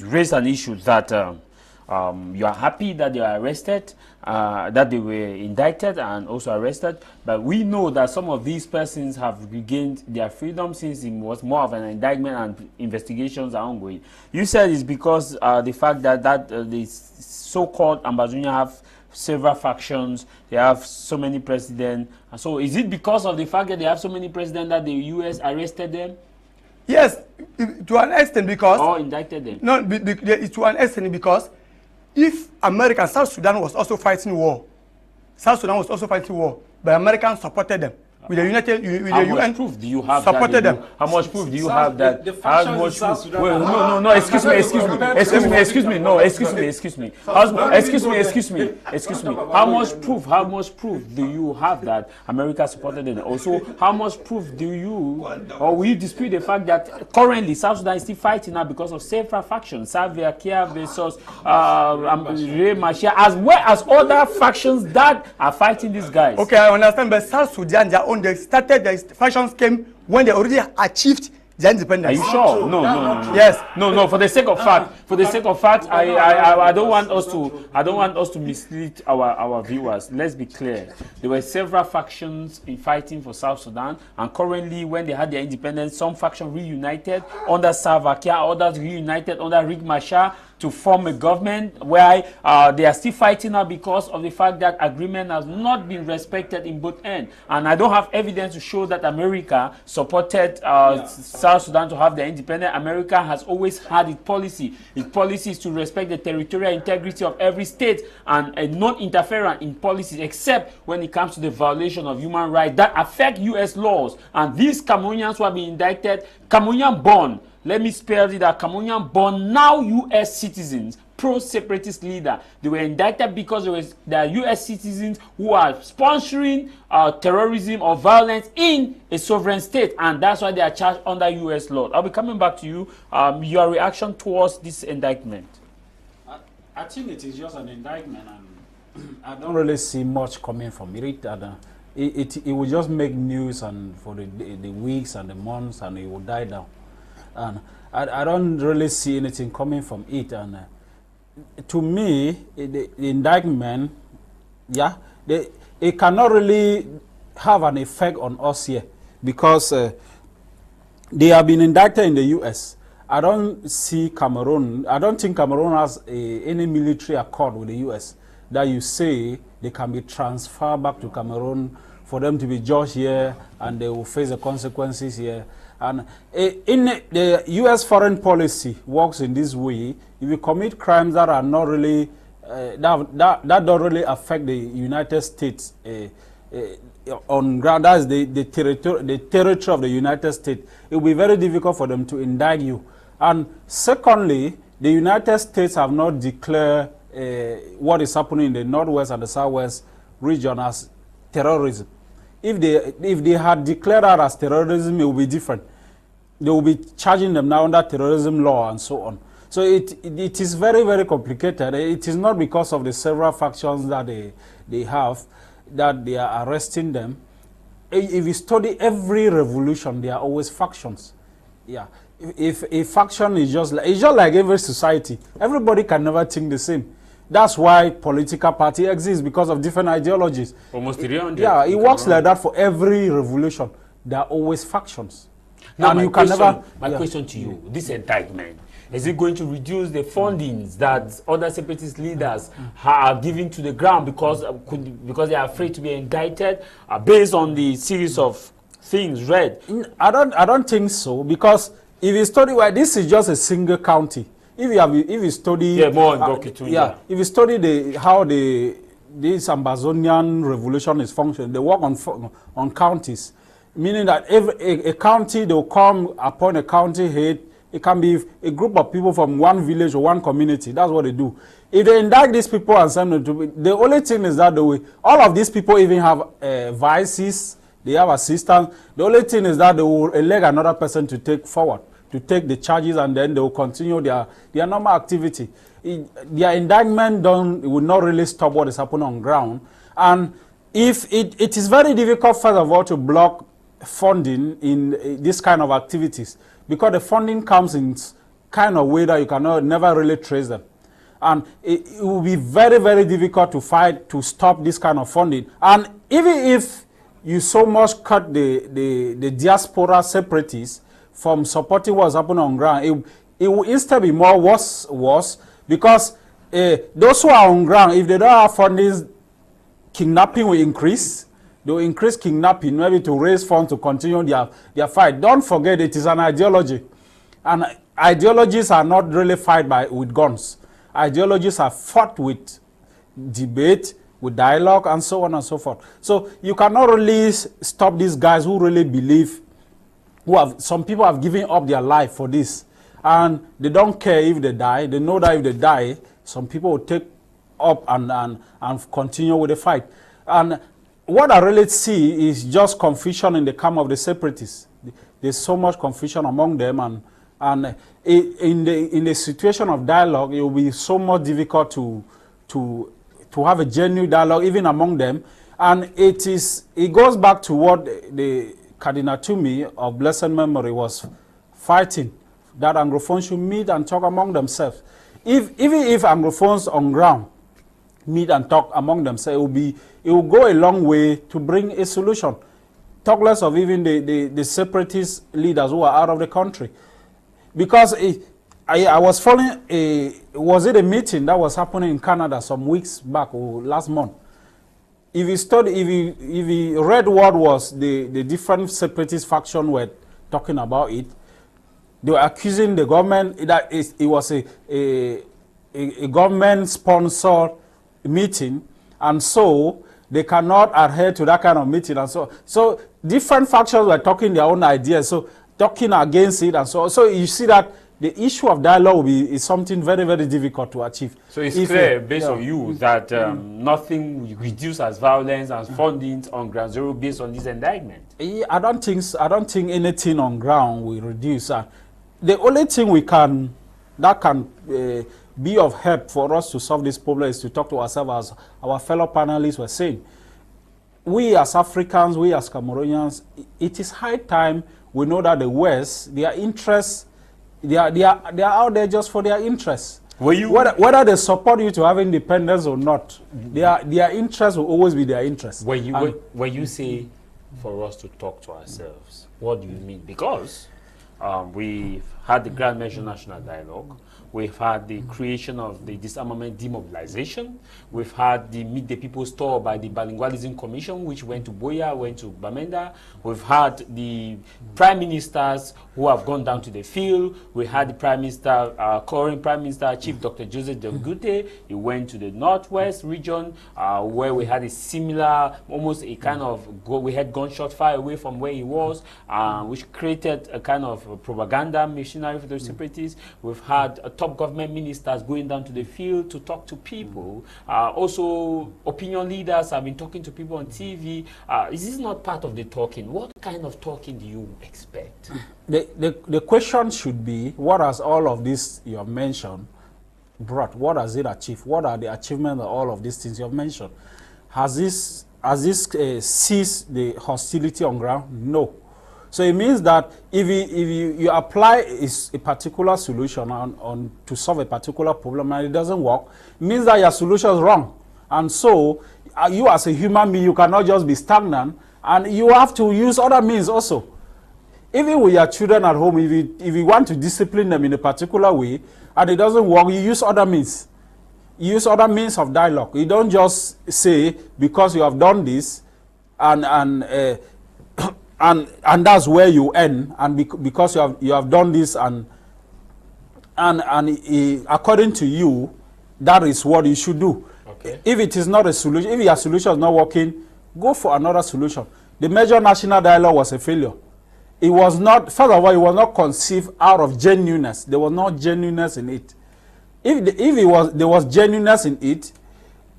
raised an issue that you are happy that they are arrested, that they were indicted and also arrested, but we know that some of these persons have regained their freedom since it was more of an indictment and investigations are ongoing. You said it's because the fact that the so-called Ambazonia have several factions, they have so many presidents. So is it because of the fact that they have so many presidents that the U.S. arrested them? Yes, to an extent, because... Or indicted them? No, to an extent, because if America, South Sudan was also fighting war. South Sudan was also fighting war, but Americans supported them. With the United, with the UN, much proof do you have supported them. How much proof do you have that? The How much South proof? Sudan. Wait, no, excuse me. How much proof do you have that America supported them? Also, how much proof do you, or will you dispute the fact that currently South Sudan is still fighting now because of several factions, Savia versus Machia, as well as other factions that are fighting these guys? Okay, I understand, but South Sudan, they started, the factions came when they already achieved their independence. Are you sure? No. Yes. No. For the sake of fact, I don't want us to mislead our viewers. Let's be clear. There were several factions in fighting for South Sudan, and currently, when they had their independence, some faction reunited under Salva Kiir, others reunited under Riek Machar to form a government where they are still fighting now because of the fact that agreement has not been respected in both ends. And I don't have evidence to show that America supported South Sudan to have their independence. America has always had its policy. Its policy is to respect the territorial integrity of every state and not interfere in policies, except when it comes to the violation of human rights that affect U.S. laws. And these Cameroonians who have been indicted, Cameroonian born, let me spell it out, Cameroonian born, now U.S. citizens, pro-separatist leader. They were indicted because they are U.S. citizens who are sponsoring terrorism or violence in a sovereign state, and that's why they are charged under U.S. law. I'll be coming back to you. Your reaction towards this indictment? I think it is just an indictment, and I don't really see much coming from it. It will just make news and for the weeks and the months, and it will die down. And I don't really see anything coming from it. And to me, the indictment, it cannot really have an effect on us here, because they have been indicted in the U.S. I don't think Cameroon has any military accord with the U.S. that you say they can be transferred back to Cameroon for them to be judged here and they will face the consequences here. And in the U.S. foreign policy works in this way: if you commit crimes that are not really that don't really affect the United States on ground, that is the territory of the United States, it will be very difficult for them to indict you. And secondly, the United States have not declared what is happening in the Northwest and the Southwest region as terrorism. If they had declared that as terrorism, it would be different. They will be charging them now under terrorism law and so on. So it is very, very complicated. It is not because of the several factions that they have that they are arresting them. If you study every revolution, there are always factions. Yeah. If a faction is just like every society, everybody can never think the same. That's why political party exists, because of different ideologies. Almost 300. Yeah, it works like that for every revolution. There are always factions. Now, and my you can question, never. my question to you: this indictment, Is it going to reduce the fundings that other separatist leaders are giving to the ground because they are afraid to be indicted based on the series of things read? I don't think so, because if you study, well, this is just a single county. If you study, if you study how this Amazonian revolution is functioning, they work on counties, meaning that a county, they'll come upon a county head. It can be a group of people from one village or one community. That's what they do. If they indict these people and send them to, the only thing is that all of these people even have vices, they have assistants. The only thing is that they will elect another person to take forward, to take the charges, and then they will continue their normal activity. Their indictment will not really stop what is happening on ground. And if it is very difficult, first of all, to block funding in this kind of activities, because the funding comes in kind of way that you cannot never really trace them. And it will be very, very difficult to fight to stop this kind of funding. And even if you so much cut the diaspora separatists from supporting what's happening on ground, it will instead be more worse, because those who are on ground, if they don't have funding, kidnapping will increase. They will increase kidnapping, maybe to raise funds to continue their fight. Don't forget, it is an ideology. And ideologies are not really fought with guns. Ideologies are fought with debate, with dialogue, and so on and so forth. So you cannot really stop these guys who really believe, some people have given up their life for this. And they don't care if they die. They know that if they die, some people will take up and continue with the fight. And what I really see is just confusion in the camp of the separatists. There's so much confusion among them, and in the situation of dialogue, it will be so much difficult to have a genuine dialogue even among them. And it goes back to what the Cardinal Toomey of blessed memory was fighting, that Anglophones should meet and talk among themselves. Even if Anglophones on ground meet and talk among themselves, it will go a long way to bring a solution. Talk less of even the separatist leaders who are out of the country. Because I was following was it a meeting that was happening in Canada some weeks back or last month? If you read what was the different separatist factions were talking about it, they were accusing the government that it was a government-sponsored meeting, and so they cannot adhere to that kind of meeting, and so different factions were talking their own ideas, so talking against it, and so you see that the issue of dialogue is something very, very difficult to achieve. So it's clear, based on you, that nothing will reduce as violence and funding on ground zero based on this indictment. I don't think anything on ground will reduce. The only thing that can be of help for us to solve this problem is to talk to ourselves, as our fellow panelists were saying. We as Africans, we as Cameroonians, it is high time we know that the West, their interests, they are out there just for their interests. Whether they support you to have independence or not, their interests will always be their interests. When you say for us to talk to ourselves, what do you mean? Because we've had the Grand Measure National Dialogue, we've had the creation of the Disarmament Demobilization, we've had the Meet the People's Tour by the Bilingualism Commission, which went to Boya, went to Bamenda, we've had the prime ministers who have gone down to the field, we had the prime minister, current prime minister, Chief Dr. Joseph Delgute. He went to the Northwest region, where we had a similar, almost a kind of, we had gunshot fire away from where he was, which created a kind of propaganda machinery for the separatists. We've had top government ministers going down to the field to talk to people. Also, opinion leaders have been talking to people on TV. Is this not part of the talking? What kind of talking do you expect? The question should be, what has all of this you have mentioned brought? What has it achieved? What are the achievements of all of these things you have mentioned? Has this ceased the hostility on ground? No. So it means that if you apply a particular solution on to solve a particular problem and it doesn't work, it means that your solution is wrong. And so you as a human being, you cannot just be stagnant, and you have to use other means also. Even with your children at home, if you want to discipline them in a particular way and it doesn't work, you use other means. You use other means of dialogue. You don't just say because you have done this and that's where you end, and because you have done this and according to you, that is what you should do. Okay. If it is not a solution, if your solution is not working, go for another solution. The major national dialogue was a failure. It was not, first of all, it was not conceived out of genuineness. There was no genuineness in it. If there was genuineness in it,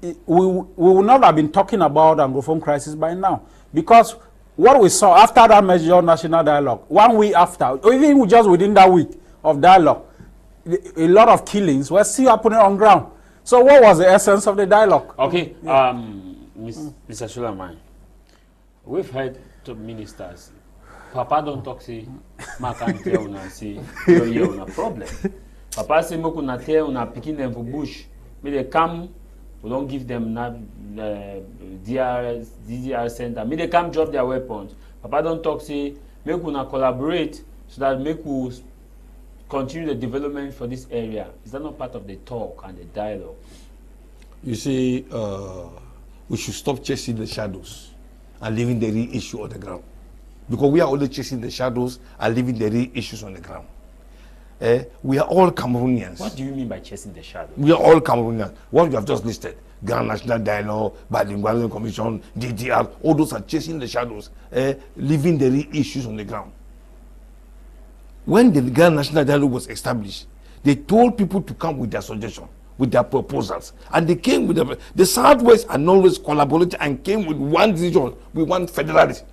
we would not have been talking about Anglophone crisis by now. Because what we saw after that major national dialogue, 1 week after, or even just within that week of dialogue, a lot of killings were still happening on ground. So what was the essence of the dialogue? Okay, Mr. Suleiman, we've heard to ministers, Papa don't talk, say, ma can't tell una, say, you're una problem. Papa say, mo kuna tell una picking them for bush. May they come, we don't give them DDR center. May they come drop their weapons. Papa don't talk, say, make una collaborate so that make us continue the development for this area. Is that not part of the talk and the dialogue? You see, we should stop chasing the shadows and leaving the real issue on the ground. Because we are only chasing the shadows and leaving the real issues on the ground. We are all Cameroonians. What do you mean by chasing the shadows? We are all Cameroonians. What you have just listed, Grand National Dialogue, Bilingualism Commission, DDR, all those are chasing the shadows, leaving the real issues on the ground. When the Grand National Dialogue was established, they told people to come with their suggestions, with their proposals. And they came with the Southwest and Northwest collaborated and came with one decision, with one federalism.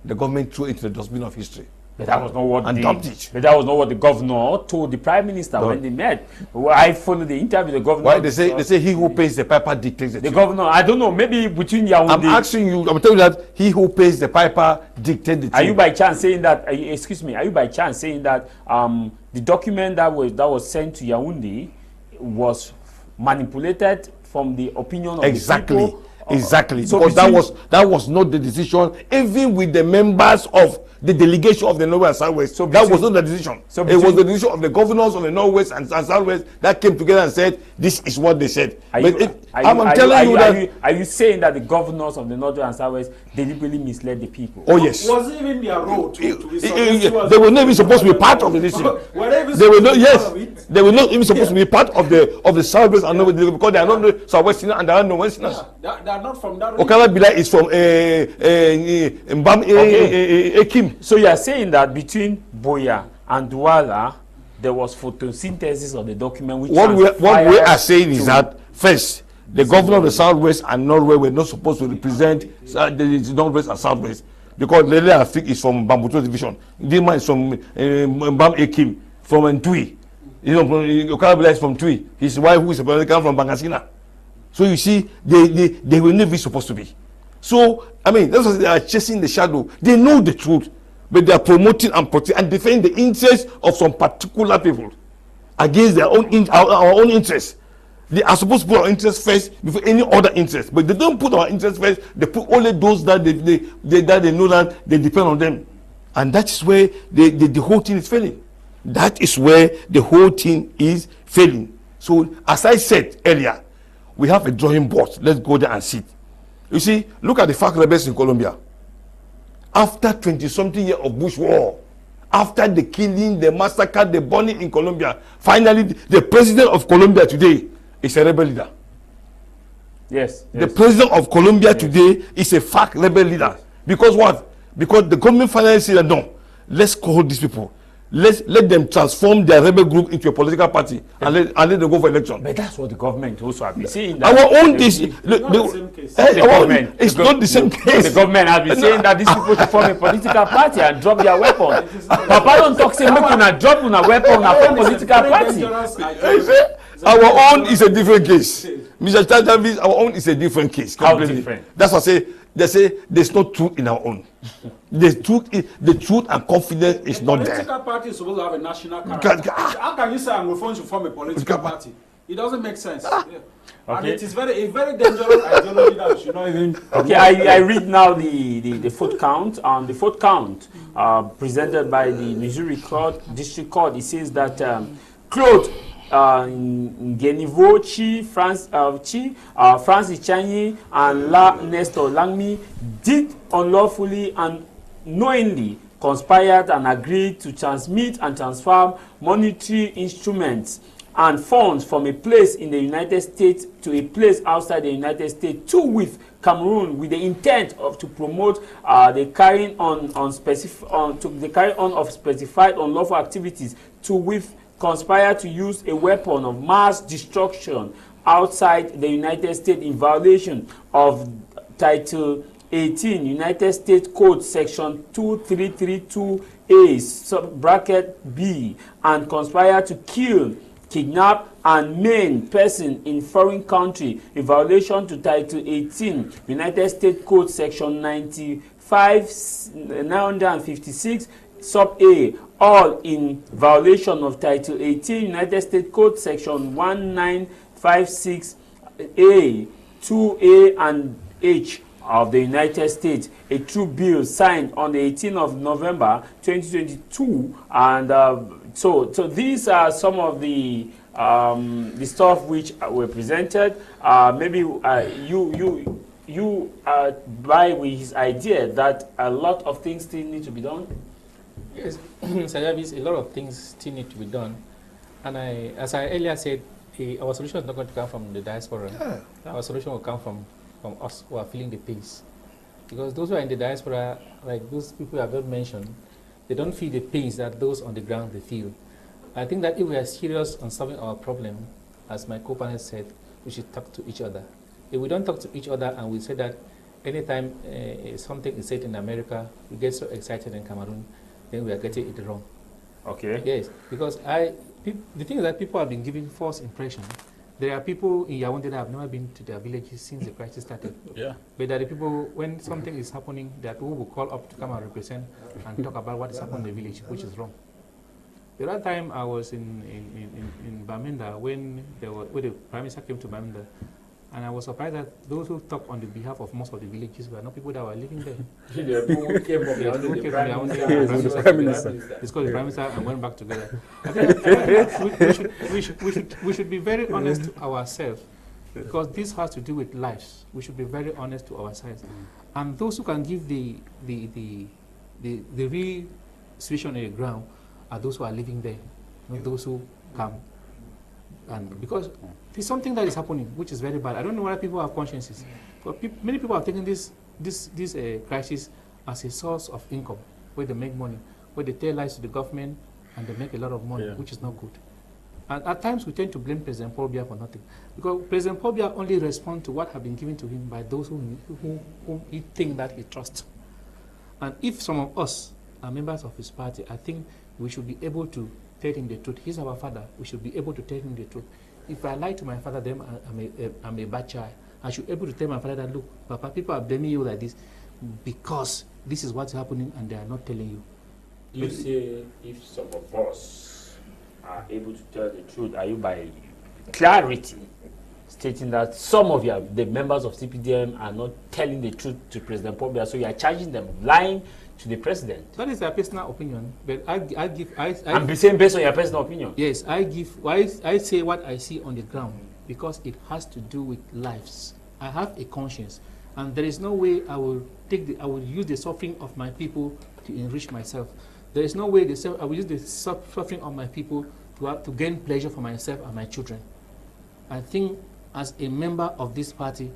The government threw it into the dustbin of history. But that was not what dumped it. But that was not what the governor told the prime minister when they met. I followed the interview. The governor. Why they say he who pays the piper dictates the tune. The governor. I don't know. Maybe between Yaoundé. I'm asking you. I'm telling you that he who pays the piper dictates the tune. Are you by chance saying that? Excuse me. Are you by chance saying that the document that was sent to Yaoundé was manipulated from the opinion of the people? Exactly. So because that was not the decision, even with the members of the delegation of the North and Southwest. So that was not the decision. So it was the decision of the governors of the Northwest and Southwest that came together and said, this is what they said. Are you saying that the governors of the North and Southwest deliberately misled the people? Oh, yes. Was it even their role to be they were not even supposed to be part of the decision. They were not, yes. They were not even supposed to be part of the Southwest and Northwest because they are not the Southwesterners and they are not Westerners. They are not from that region. Okala Bila is from Mbam Ekim. So you are saying that between Boya and Douala, there was photosynthesis of the document. Which what we are saying is that first, the governor of the Southwest and Norway were not supposed to represent the Northwest and Southwest because Lele Afik is from Bambuto division. Dima is from Mbam Ekim, from Ntui. You know, Okala Bila is from Tui. His wife, who is a American, from Bangasina. So you see, they were never supposed to be. So, I mean, that's why they are chasing the shadow. They know the truth, but they are promoting and protecting and defending the interests of some particular people against their own our own interests. They are supposed to put our interests first before any other interest, but they don't put our interests first. They put only those that they know that they depend on them, and that is where the whole thing is failing. That is where the whole thing is failing. So, as I said earlier, we have a drawing board. Let's go there and sit. You see, look at the FARC rebels in Colombia. After 20-something years of Bush war, after the killing, the massacre, the burning in Colombia, finally, the president of Colombia today is a rebel leader. Yes. The president of Colombia today is a FARC rebel leader. Because what? Because the government finally said, no, let's call these people. Let them transform their rebel group into a political party and let them go for election. But that's what the government also has been saying. Our own it's not the same case. The government has been saying that these people should form a political party and drop their weapons. Papa don't talk say make una drop una weapon and form political party. Our own is a different case. Mr. Tah Mai Javis, our own is a different case. How different? That's what I say. They say there's no truth in our own. The truth and confidence is not there. A political party is supposed to have a national character. How can you say Anglophones should form a political party? It doesn't make sense. Yeah. And Okay. it is a very dangerous ideology that we should not even. Okay, I read now the vote count. The vote count presented by the Missouri District Court. It says that Claude Ngenivo Francis Chanyi, and Nestor Langmi did unlawfully and knowingly conspired and agreed to transmit and transfer monetary instruments and funds from a place in the United States to a place outside the United States to with Cameroon, with the intent of to promote the carrying on of specified unlawful activities, to with conspire to use a weapon of mass destruction outside the United States in violation of Title 18 United States Code Section 2332A bracket B, and conspire to kill, kidnap, and maim person in foreign country in violation to Title 18 United States Code Section 956 sub A, all in violation of Title 18 United States Code Section 1956A 2A and H of the United States, a true bill signed on the 18th of November 2022, and so these are some of the stuff which were presented. Maybe you buy with his idea that a lot of things still need to be done. Yes, Mr. Javis, a lot of things still need to be done, and as I earlier said, our solution is not going to come from the diaspora. Yeah. Our solution will come from us who are feeling the pains, because those who are in the diaspora, like those people I have mentioned, they don't feel the pains that those on the ground they feel. I think that if we are serious on solving our problem, as my co-panel said, we should talk to each other. If we don't talk to each other and we say that anytime something is said in America, we get so excited in Cameroon, then we are getting it wrong. Okay. Yes, because the thing is that people have been giving false impression. There are people in Yaoundé that have never been to their villages since the crisis started. Yeah. But there are people, when something is happening, that who will call up to come and represent and talk about what is happening in the village, which is wrong. The other time I was in Bamenda when the Prime Minister came to Bamenda, and I was surprised that those who talk on the behalf of most of the villages were not people that were living there. Who came from the Prime Minister. It's called the Prime Minister and went back together. I think we should be very honest to ourselves, because this has to do with lives. We should be very honest to ourselves. And those who can give the real situation on the ground are those who are living there, not those who come. And because there's something that is happening which is very bad. I don't know why people have consciences. But many people are taking this crisis as a source of income, where they make money, where they tell lies to the government and they make a lot of money, which is not good. And at times we tend to blame President Paul Biya for nothing, because President Paul Biya only responds to what have been given to him by those whom he think that he trusts. And if some of us are members of his party, I think we should be able to tell him the truth. He's our father. We should be able to tell him the truth. If I lie to my father, then I'm a bad child. I should be able to tell my father that, look, Papa, people are blaming you like this because this is what's happening and they are not telling you. You say if some of us are able to tell the truth, are you by clarity stating that some of the members of CPDM are not telling the truth to President Paul Biya, so you are charging them of lying to the president? That is their personal opinion, but I'm saying based on your personal opinion. Yes, I say what I see on the ground, because it has to do with lives. I have a conscience, and there is no way I will use the suffering of my people to enrich myself. There is no way I will use the suffering of my people to gain pleasure for myself and my children. I think as a member of this party,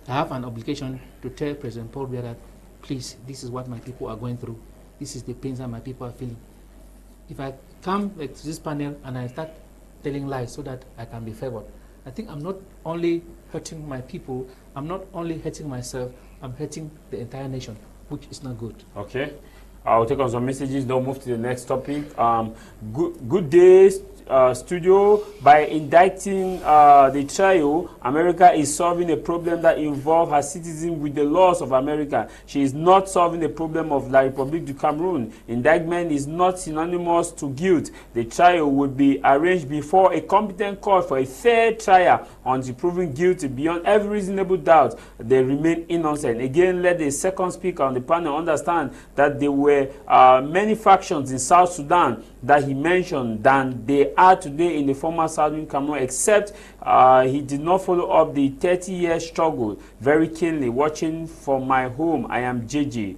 I have an obligation to tell President Paul Biya that, please, this is what my people are going through. This is the pains that my people are feeling. If I come to this panel and I start telling lies so that I can be favored, I think I'm not only hurting my people, I'm not only hurting myself, I'm hurting the entire nation, which is not good. Okay. I'll take on some messages, then move to the next topic. Good day, studio. By indicting the trio, America is solving a problem that involves her citizens with the laws of America. She is not solving the problem of La République du Cameroon. Indictment is not synonymous to guilt. The trial would be arranged before a competent court for a fair trial until proven guilty beyond every reasonable doubt. They remain innocent. Again, let the second speaker on the panel understand that there were many factions in South Sudan that he mentioned than they are today in the former Southern Cameroon, except he did not follow up the 30-year struggle very keenly. Watching from my home, I am JJ.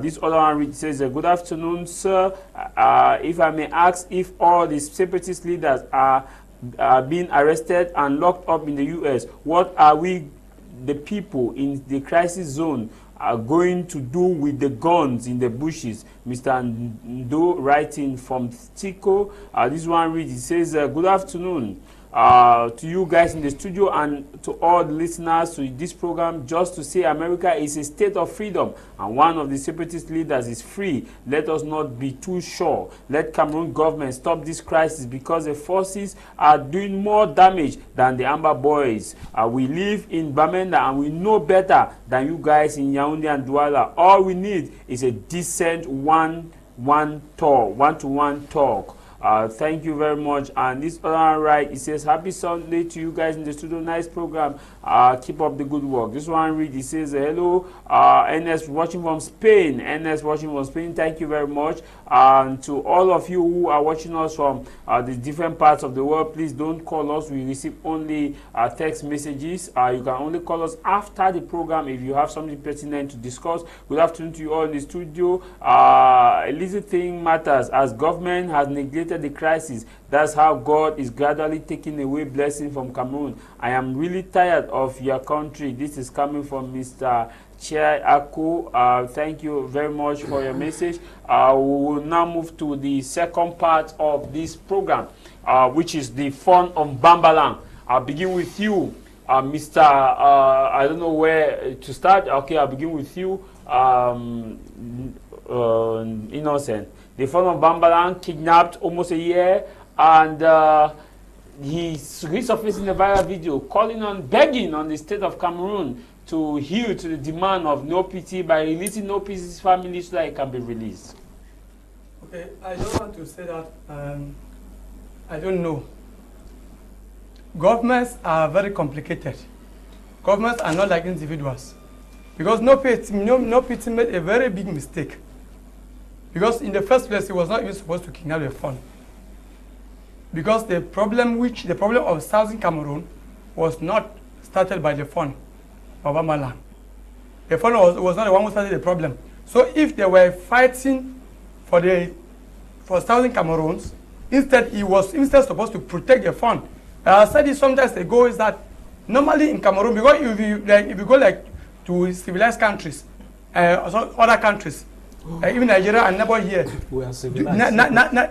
This other one says, good afternoon, sir. If I may ask, if all the separatist leaders are being arrested and locked up in the U.S., what are we, the people in the crisis zone, are going to do with the guns in the bushes? Mr. Ndo writing from Tico. This one reads, it says, good afternoon to you guys in the studio and to all the listeners to this program. Just to say, America is a state of freedom and one of the separatist leaders is free. Let us not be too sure. Let Cameroon government stop this crisis because the forces are doing more damage than the Amber Boys. We live in Bamenda and we know better than you guys in Yaoundé and Douala. All we need is a decent one-to-one talk. Thank you very much. And this other right, it says, happy Sunday to you guys in the studio. Nice program. Keep up the good work. This one read, it says, hello, NS watching from Spain. NS watching from Spain. Thank you very much. And to all of you who are watching us from the different parts of the world, please don't call us. We receive only text messages. You can only call us after the program if you have something pertinent to discuss. Good afternoon to you all in the studio. A little thing matters. As government has neglected the crisis, that's how God is gradually taking away blessing from Cameroon. I am really tired of your country. This is coming from Mr. Chair Ako. Thank you very much for your message. We will now move to the second part of this program, which is the fun on Bambalang. I'll begin with you, Mr. I don't know where to start. Okay, I'll begin with you, Innocent. The fun of Bambalang, kidnapped almost a year, and he's resurfacing a viral video begging on the state of Cameroon to heal to the demand of No Pity by releasing No Pity's family so that it can be released. Okay, I don't want to say that. I don't know. Governments are very complicated. Governments are not like individuals. Because No Pity made a very big mistake. Because in the first place, he was not even supposed to kidnap the fund. Because the problem of Southern Cameroon was not started by the fund of Bambalang. The fund was not the one who started the problem. So if they were fighting for Southern Cameroons, instead he was supposed to protect the fund. I said it sometimes ago, is that normally in Cameroon, because if you go like to civilized countries, other countries, even Nigeria and neighbor here, We are civilized.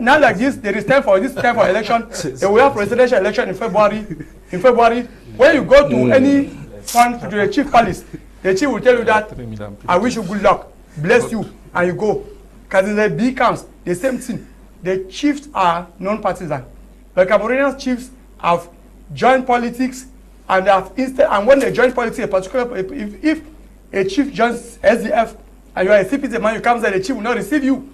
now like this, there is time for election. They will have presidential election in February. When you go to any fund, to the chief palace, the chief will tell you that, I wish you good luck, bless you, and you go. Because in the big camps, the same thing. The chiefs are non-partisan. The Cameroonian chiefs have joined politics, and when they join politics, in particular, if a chief joins SDF and you are a CPT man, you come there, the chief will not receive you.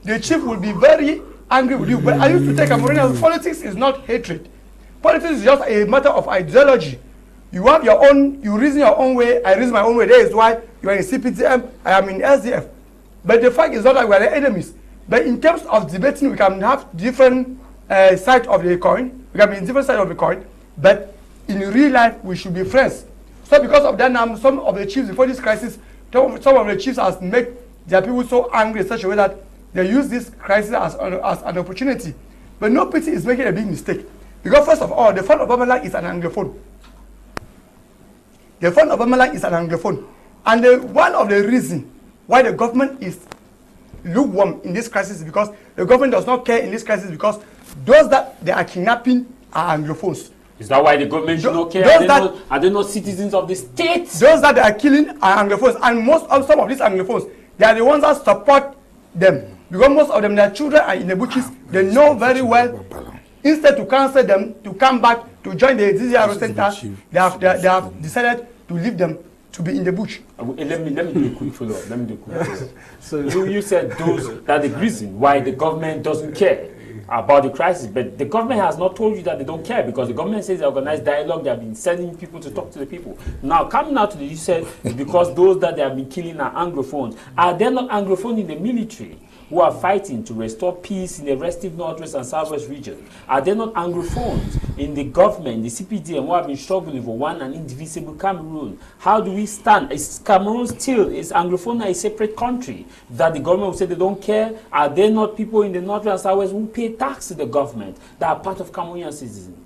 The chief will be very angry with you. But I used to take Cameroonian, politics is not hatred. Politics is just a matter of ideology. You have your own, you reason your own way, I reason my own way. That is why you are in CPTM, I am in SDF. But the fact is not that we are the enemies. But in terms of debating, we can have different sides of the coin. We can be in different sides of the coin. But in real life, we should be friends. So because of that, now some of the chiefs before this crisis, some of the chiefs has made their people so angry in such a way that they use this crisis as an opportunity. But No Pity is making a big mistake. Because first of all, the fund of Bambalang is an Anglophone. The fund of Bambalang is an Anglophone. And one of the reasons why the government is lukewarm in this crisis is because the government does not care in this crisis because those that they are kidnapping are Anglophones. Is that why the government should not care? Are they not citizens of the state? Those that they are killing are Anglophones, and some of these Anglophones, they are the ones that support them. Because most of them, their children are in the bushes. They know very well Instead to cancel them, to come back, to join the DZRO center, they have decided to leave them to be in the bush. Let me do a quick follow-up. So you said those that the reason why the government doesn't care about the crisis, but the government has not told you that they don't care, because the government says they organize dialogue, they have been sending people to talk to the people. Now, coming out to the, you said because those that they have been killing are Anglophones. Are there not Anglophones in the military who are fighting to restore peace in the restive Northwest and Southwest region? Are there not Anglophones in the government, the CPDM, who have been struggling for one and indivisible Cameroon? How do we stand? Is Cameroon still, is Anglophone a separate country that the government will say they don't care? Are there not people in the Northwest and Southwest who pay tax to the government that are part of Cameroonian citizens?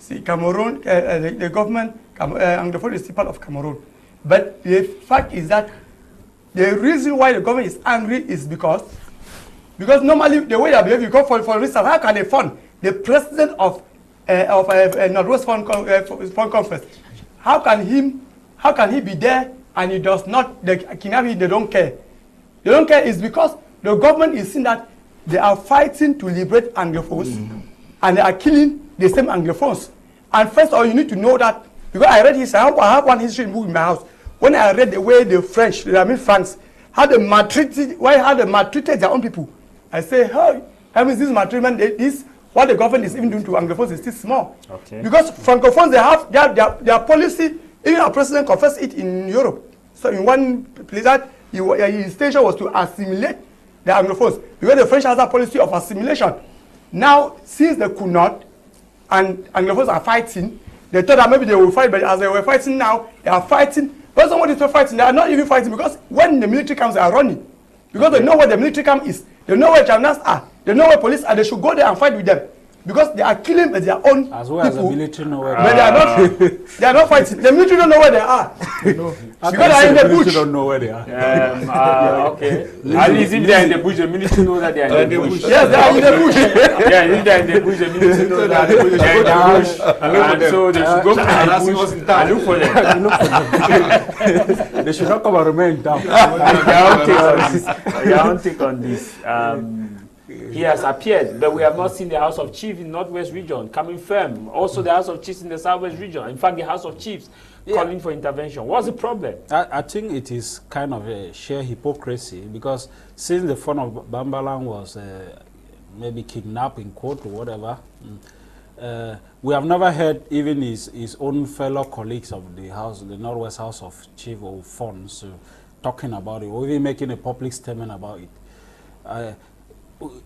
See, Cameroon, the government, Anglophone is still part of Cameroon. But the fact is that the reason why the government is angry is because normally the way they behave, you go for instance, how can they fund the president of Northwest Fund Conference? How can he be there and he does not? They don't care. They don't care is because the government is seeing that they are fighting to liberate Anglophones, and they are killing the same Anglophones. And first of all, you need to know that, because I read history. I have one history book in my house. When I read the way the French, France, how they maltreated their own people, I say, how is this maltreatment? This what the government is even doing to Anglophones is still small. Okay. Because Francophones, they have their policy. Even our president confessed it in Europe. So in one place that his intention was to assimilate the Anglophones, because the French has a policy of assimilation. Now, since they could not, and Anglophones are fighting, they thought that maybe they will fight, but as they were fighting now, they are fighting. But someone is fighting, they are not even fighting, because when the military comes, they are running. Because they know where the military camp is. They know where gymnasts are. They know where police are. They should go there and fight with them. Because they are killing their own as well people. As the military know where they are not fighting. The military don't know where they are. Because they are in the bush. Don't know where they are. Okay. At least if they are in the bush, the military knows that they are in the bush. Yes, they are in the bush. Yeah, if they are in the bush, the military knows that they are in the bush. And so they should go to the bush and look for them. They should not come and remain down. Your take on this. He has appeared, but we have not seen the House of Chiefs in Northwest region coming firm. Also, the House of Chiefs in the Southwest region. In fact, the House of Chiefs calling for intervention. What's the problem? I think it is kind of a sheer hypocrisy, because since the phone of Bambalang was maybe kidnapped in court or whatever, we have never heard even his own fellow colleagues of the House, the Northwest House of Chiefs or Funds, talking about it or even making a public statement about it.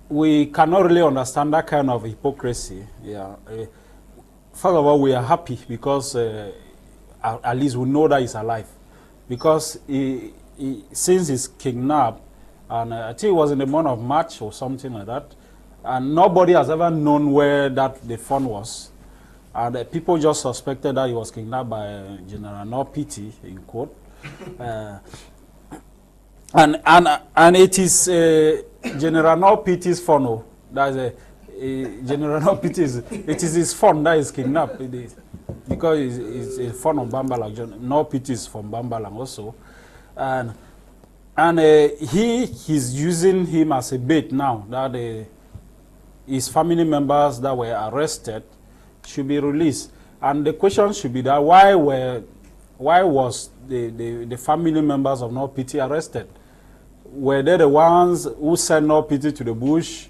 We cannot really understand that kind of hypocrisy. Yeah. First of all, we are happy because at least we know that he's alive. Because since he's kidnapped, and I think it was in the month of March or something like that, and nobody has ever known where the phone was. And people just suspected that he was kidnapped by General Norpiti in court. And it is General Norpiti's phone. That is General Norpiti's. It is his phone that is kidnapped. It is, because it's a phone of Bambalang. Norpiti is from Bambalang also, and he's using him as a bait now that his family members that were arrested should be released. And the question should be that why was the family members of Norpiti arrested? Were they the ones who sent Norpiti to the bush?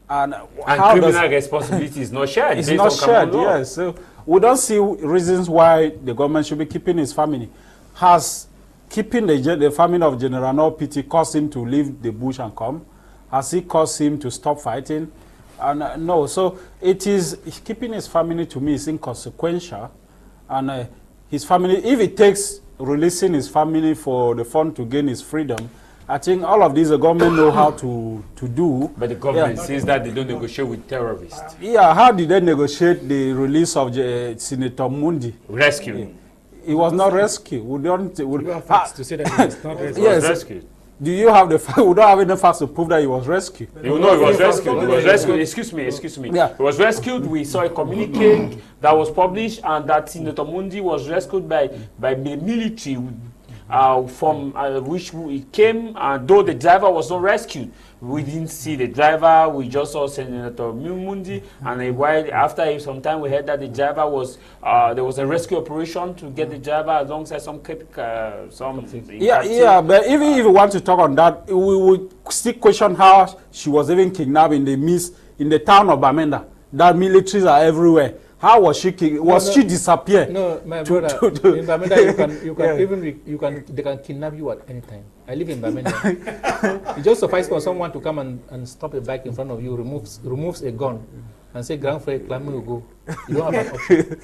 And criminal responsibility is not shared. It's not shared, yes. So we don't see reasons why the government should be keeping his family. Has keeping the family of General Norpiti caused him to leave the bush and come? Has it caused him to stop fighting? And no, so it is keeping his family, to me, is inconsequential. And his family, if it takes releasing his family for the fund to gain his freedom, I think all of these the government know how to do. But the government says that they don't negotiate with terrorists. Yeah, how did they negotiate the release of Senator Mundi? Rescue. He was not rescued. We don't. You have facts to say that he was not rescued. He was rescued. Do you have the fact? We don't have enough facts to prove that he was rescued. You know, he was rescued. He was rescued. Excuse me. Yeah. He was rescued. We saw a communique that was published, and that Senator Mundi was rescued by the military from which we came, though the driver was not rescued. We didn't see the driver. We just saw Senator Mundi, and a while after some time, we heard that the driver was there was a rescue operation to get the driver alongside some yeah. But even if you want to talk on that, we would still question how she was even kidnapped in the town of Bamenda. That militaries are everywhere. How was she? She disappeared? No, my brother. In Bamenda, they can kidnap you at any time. I live in Bamenda. It just suffices for someone to come and stop a bike in front of you, removes a gun, and say, "Grandfriend, Clement will go." You don't have an option.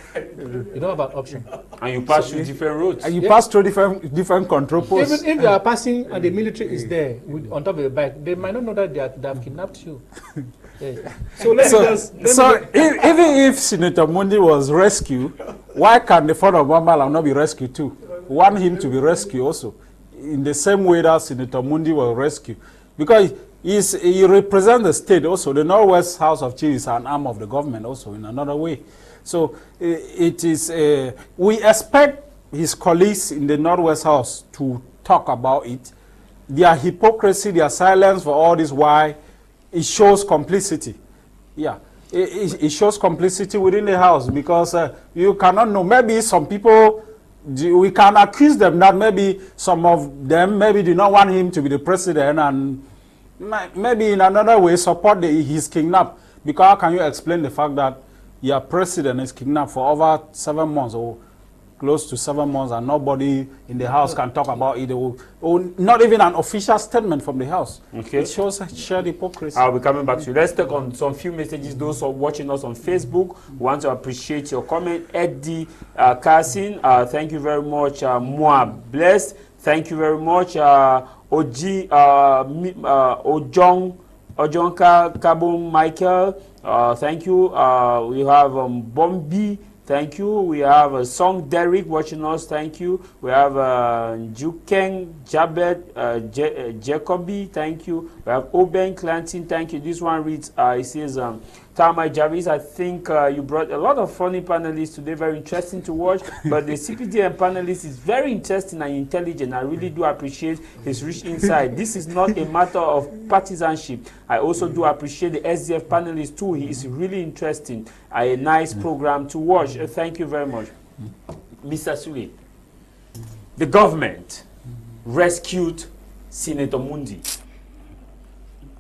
You don't have an option. And you pass through different roads. And you pass through different control posts. Even if you are passing and the military is there on top of the bike, they might not know that they have kidnapped you. So even if Senator Mundi was rescued, why can the father of Bambala not be rescued too? We want him to be rescued also, in the same way that Senator Mundi was rescued, because he represents the state also. The Northwest House of Chiefs is an arm of the government also in another way. So it is we expect his colleagues in the Northwest House to talk about it. Their hypocrisy, their silence for all this, why it shows complicity. Yeah, it shows complicity within the house, because you cannot know. Maybe some people, we can accuse them that maybe some of them maybe do not want him to be the president, and maybe in another way support his kidnap. Because how can you explain the fact that your president is kidnapped for over 7 months or close to 7 months, and nobody in the house can talk about it, or not even an official statement from the house? Okay. It shows shared hypocrisy. I'll be coming back to you. Let's take on some few messages. Those who are watching us on Facebook, we want to appreciate your comment. Eddie Kassin, thank you very much. Moi Blessed, thank you very much. Oji Ojonka Kabum Michael, thank you. We have Bombi. Thank you. We have Song Derek watching us. Thank you. We have Jukeng Jabet Jacoby. Thank you. We have Oben Clanton. Thank you. This one reads, it says, Tah Mai Javis, I think you brought a lot of funny panelists today, very interesting to watch, but the CPDM panelist is very interesting and intelligent. I really do appreciate his rich insight. This is not a matter of partisanship. I also do appreciate the SDF panelist too. He is really interesting. A nice program to watch. Thank you very much. Mr. Sule, the government rescued Senator Mundi.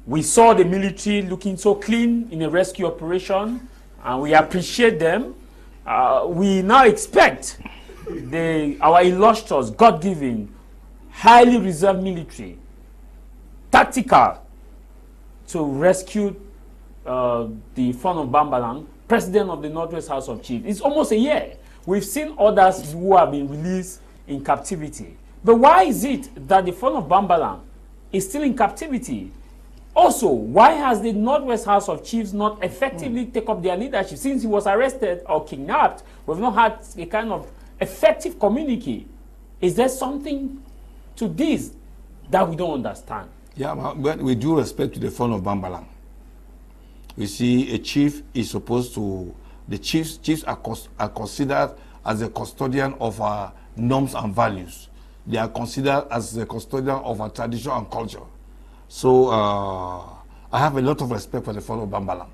We saw the military looking so clean in a rescue operation, and we appreciate them. We now expect our illustrious, God-given, highly reserved military, tactical, to rescue the Fon of Bambalang, president of the Northwest House of Chiefs. It's almost a year. We've seen others who have been released in captivity. But why is it that the Fon of Bambalang is still in captivity? Also, why has the Northwest House of Chiefs not effectively take up their leadership? Since he was arrested or kidnapped, we've not had a kind of effective communique. Is there something to this that we don't understand? Yeah, but with due respect to the Fon of Bambalang, we see a chief is supposed to, the chiefs are considered as the custodian of our norms and values. They are considered as the custodian of our tradition and culture. So I have a lot of respect for the Fon of Bambalang.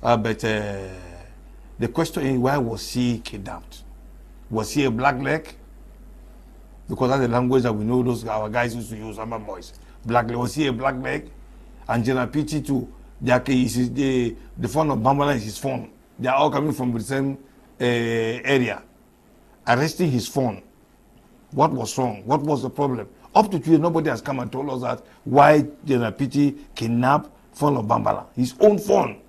But the question is, why was he kidnapped? Was he a black leg? Because that's the language that we know our guys used to use, our boys. Black leg. Was he a black leg? And General PT too. The Fon of Bambalang is his phone. They are all coming from the same area. Arresting his phone. What was wrong? What was the problem? Up to today, nobody has come and told us that why General PT kidnapped Fon of Bambalang, his own phone,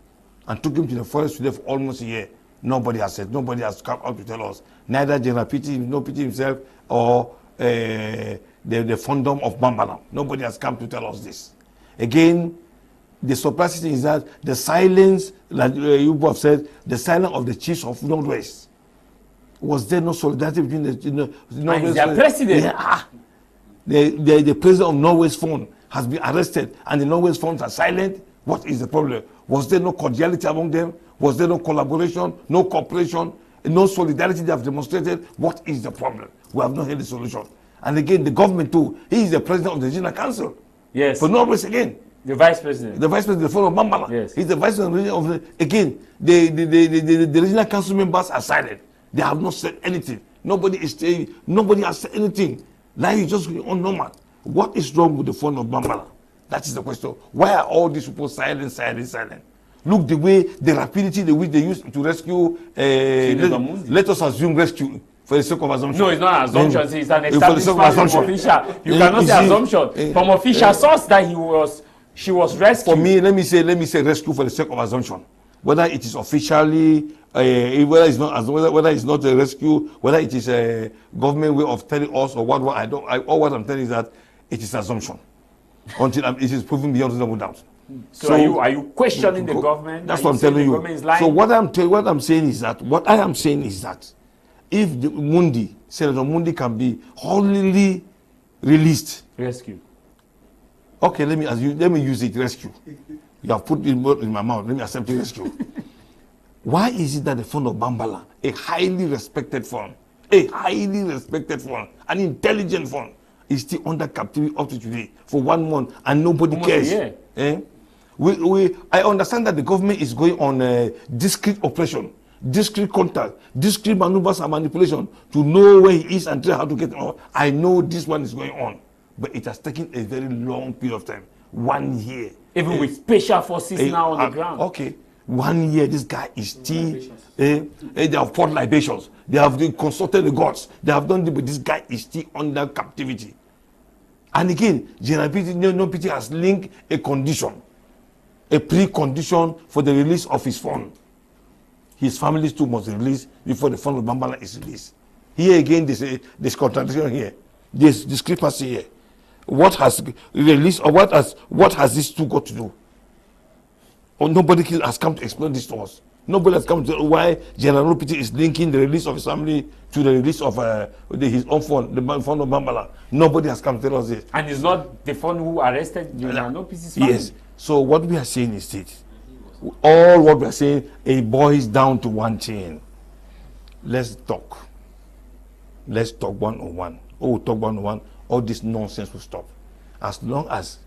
and took him to the forest today for almost a year. Nobody has said. Nobody has come out to tell us. Neither General PT, no PT himself, or the fondom of Bambalang. Nobody has come to tell us this. Again, the surprising thing is that the silence, like you have said, the silence of the chiefs of Northwest. Was there no solidarity between the Northwest? And their president. Yeah. The president of Norway's phone has been arrested, and the Norway's phones are silent. What is the problem? Was there no cordiality among them? Was there no collaboration, no cooperation, no solidarity they have demonstrated? What is the problem? We have not heard the solution. And again, the government too. He is the president of the Regional Council. Yes. For no reason again. The vice president. The vice president, the phone of Bambala. Yes. He's the vice president of the, again, the regional council members are silent. They have not said anything. Nobody is saying, nobody has said anything. Life is just going on normal. What is wrong with the phone of Bambala? That is the question. Why are all these people silent? Look the way, the rapidity the which they used to rescue, let us assume rescue. For the sake of assumption. No, it's not an assumption. It's an established from official. You cannot say assumption. From official source that she was rescued. For me, let me say rescue for the sake of assumption. Whether it is officially, whether it's not a rescue, whether it is a government way of telling us or what all what I'm telling is that it is assumption until it is proven beyond reasonable doubt. So are you questioning the government? That's what I'm telling you. So what I'm saying is that if Senator Mundi can be wholly released, rescue. Okay, let me use it, rescue. You have put it in my mouth. Let me accept it, rescue. Why is it that the fund of Bambala, a highly respected fund, an intelligent fund, is still under captivity up to today for 1 month and nobody cares? I understand that the government is going on a discreet operation, discreet contact, discreet maneuvers and manipulation to know where he is and tell how to get on. I know this one is going on, but it has taken a very long period of time, 1 year. Even with special forces now on the ground. Okay, 1 year, this guy is still, they have poured libations, they have consulted the gods, they have done this, but this guy is still under captivity. And again, General PT has linked a condition, a precondition for the release of his fund. His family too must be released before the fund of Bambala is released. Here again, there's contradiction here. There's discrepancy here. What has released or what has this two got to do? Or nobody has come to explain this to us. Nobody has come to tell why General PT is linking the release of his family to the release of his own fund, the fund of Bambala. Nobody has come to tell us this. And it's not the fund who arrested General PT's family. Yes. So what we are saying is this. All what we are saying, it boils down to one thing. Let's talk. Let's talk one-on-one. Oh, talk one-on-one. All this nonsense will stop. As long as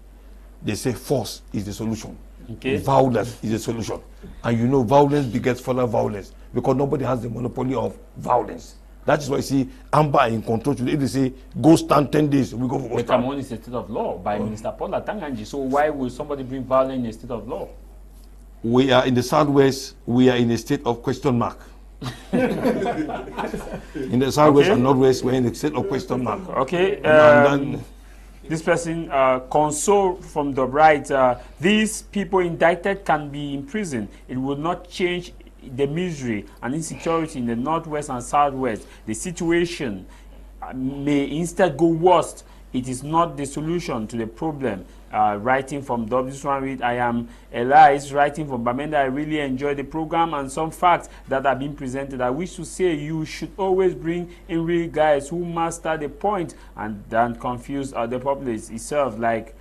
they say force is the solution. Okay. Violence is the solution. And you know violence begets further violence because nobody has the monopoly of violence. That is why you see Amber in control today. They say go stand 10 days. We go for But Cameroon is a state of law by Minister Paul Atanganji. So why will somebody bring violence in a state of law? We are in the southwest. We are in a state of question mark. In the southwest and northwest, we're in a state of question mark. Okay. This person, Console from the right, these people indicted can be imprisoned. It will not change the misery and insecurity in the northwest and southwest. The situation may instead go worse. It is not the solution to the problem. Writing from this one read, I am Elias, writing from Bamenda. I really enjoy the program and some facts that are being presented. I wish to say you should always bring in real guys who master the point and don't confuse the populace itself. Like,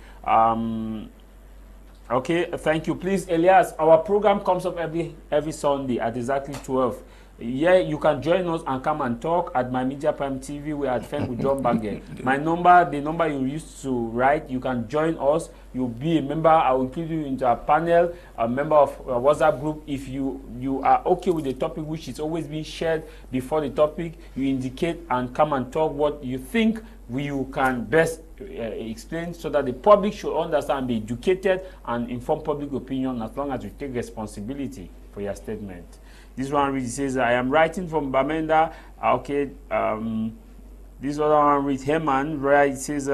okay, thank you. Please, Elias, our program comes up every Sunday at exactly 12. Yeah, you can join us and come and talk at my Media Prime TV. We are at Feng with John Bagger. My number, the number you used to write, you can join us. You'll be a member. I will include you into a panel, a member of a WhatsApp group. If you are okay with the topic, which is always being shared before the topic, you indicate and come and talk what you think you can best explain so that the public should understand, be educated and inform public opinion as long as you take responsibility for your statement. This one really says, I am writing from Bamenda. Okay. This other one reads, Herman, right? It says,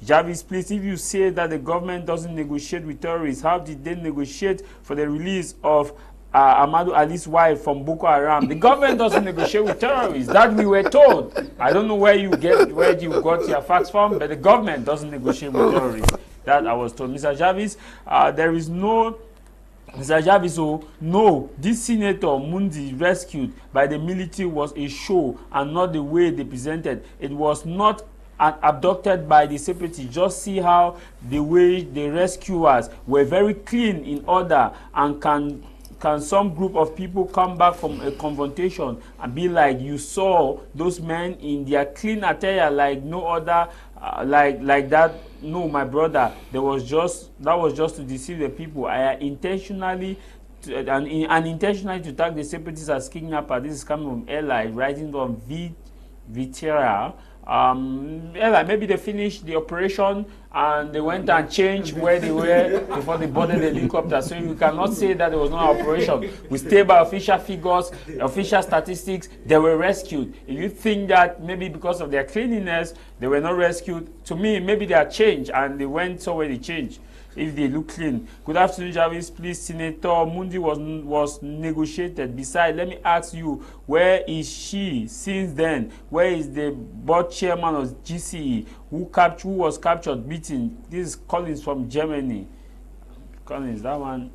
Javis, please, if you say that the government doesn't negotiate with terrorists, how did they negotiate for the release of Amadou Ali's wife from Boko Haram? The government doesn't negotiate with terrorists. That we were told. I don't know where you got your facts from, but the government doesn't negotiate with terrorists. That I was told. Mr. Javis, there is no... Mr. Javiso, no, this Senator Mundi rescued by the military was a show and not the way they presented. It was not abducted by the Separatists. Just see how the way the rescuers were very clean in order and can can some group of people come back from a confrontation and be like, you saw those men in their clean attire like no other, like that? No, my brother, that was just to deceive the people. I intentionally unintentionally to tag the separatists as kidnappers. This is coming from Eli, writing on Vitera. Eli, maybe they finished the operation and they went and changed where they were before they boarded the helicopter. So you cannot say that there was no operation. We stay by official figures, official statistics. They were rescued. If you think that maybe because of their cleanliness they were not rescued, to me maybe they are changed and they went somewhere they changed. If they look clean. Good afternoon, Javis. Please, Senator Mundi was negotiated. Besides, let me ask you, where is she since then? Where is the board chairman of GCE who was captured, beaten? This is Collins from Germany. Collins, that one.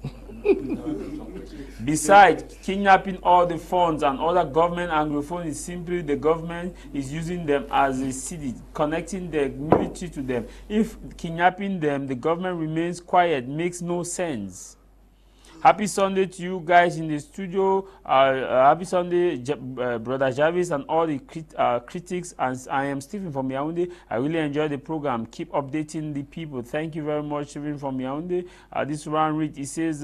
Besides, kidnapping all the funds and other government anglophone is simply the government is using them as a city, connecting the military to them. If kidnapping them, the government remains quiet, makes no sense. Happy Sunday to you guys in the studio. Happy Sunday, Brother Javis and all the critics. And I am Stephen from Yaoundé. I really enjoy the program. Keep updating the people. Thank you very much, Stephen from Yaoundé. This round read, it says,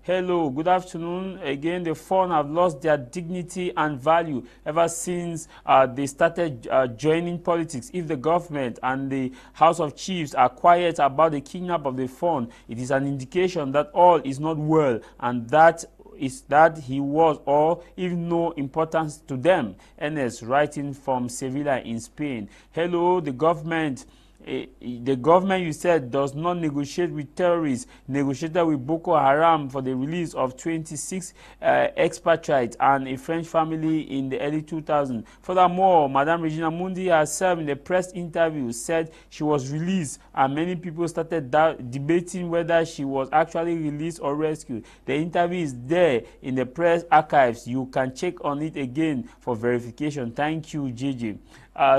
hello, good afternoon. Again, the Fon have lost their dignity and value ever since they started joining politics. If the government and the House of Chiefs are quiet about the kidnap of the Fon, it is an indication that all is not well, and that is that he was or even no importance to them. Ernest, writing from Sevilla in Spain. Hello, the government you said does not negotiate with terrorists, negotiated with Boko Haram for the release of 26 expatriates and a French family in the early 2000s. Furthermore, Madame Regina Mundi herself in the press interview said she was released, and many people started debating whether she was actually released or rescued. The interview is there in the press archives. You can check on it again for verification. Thank you, JJ.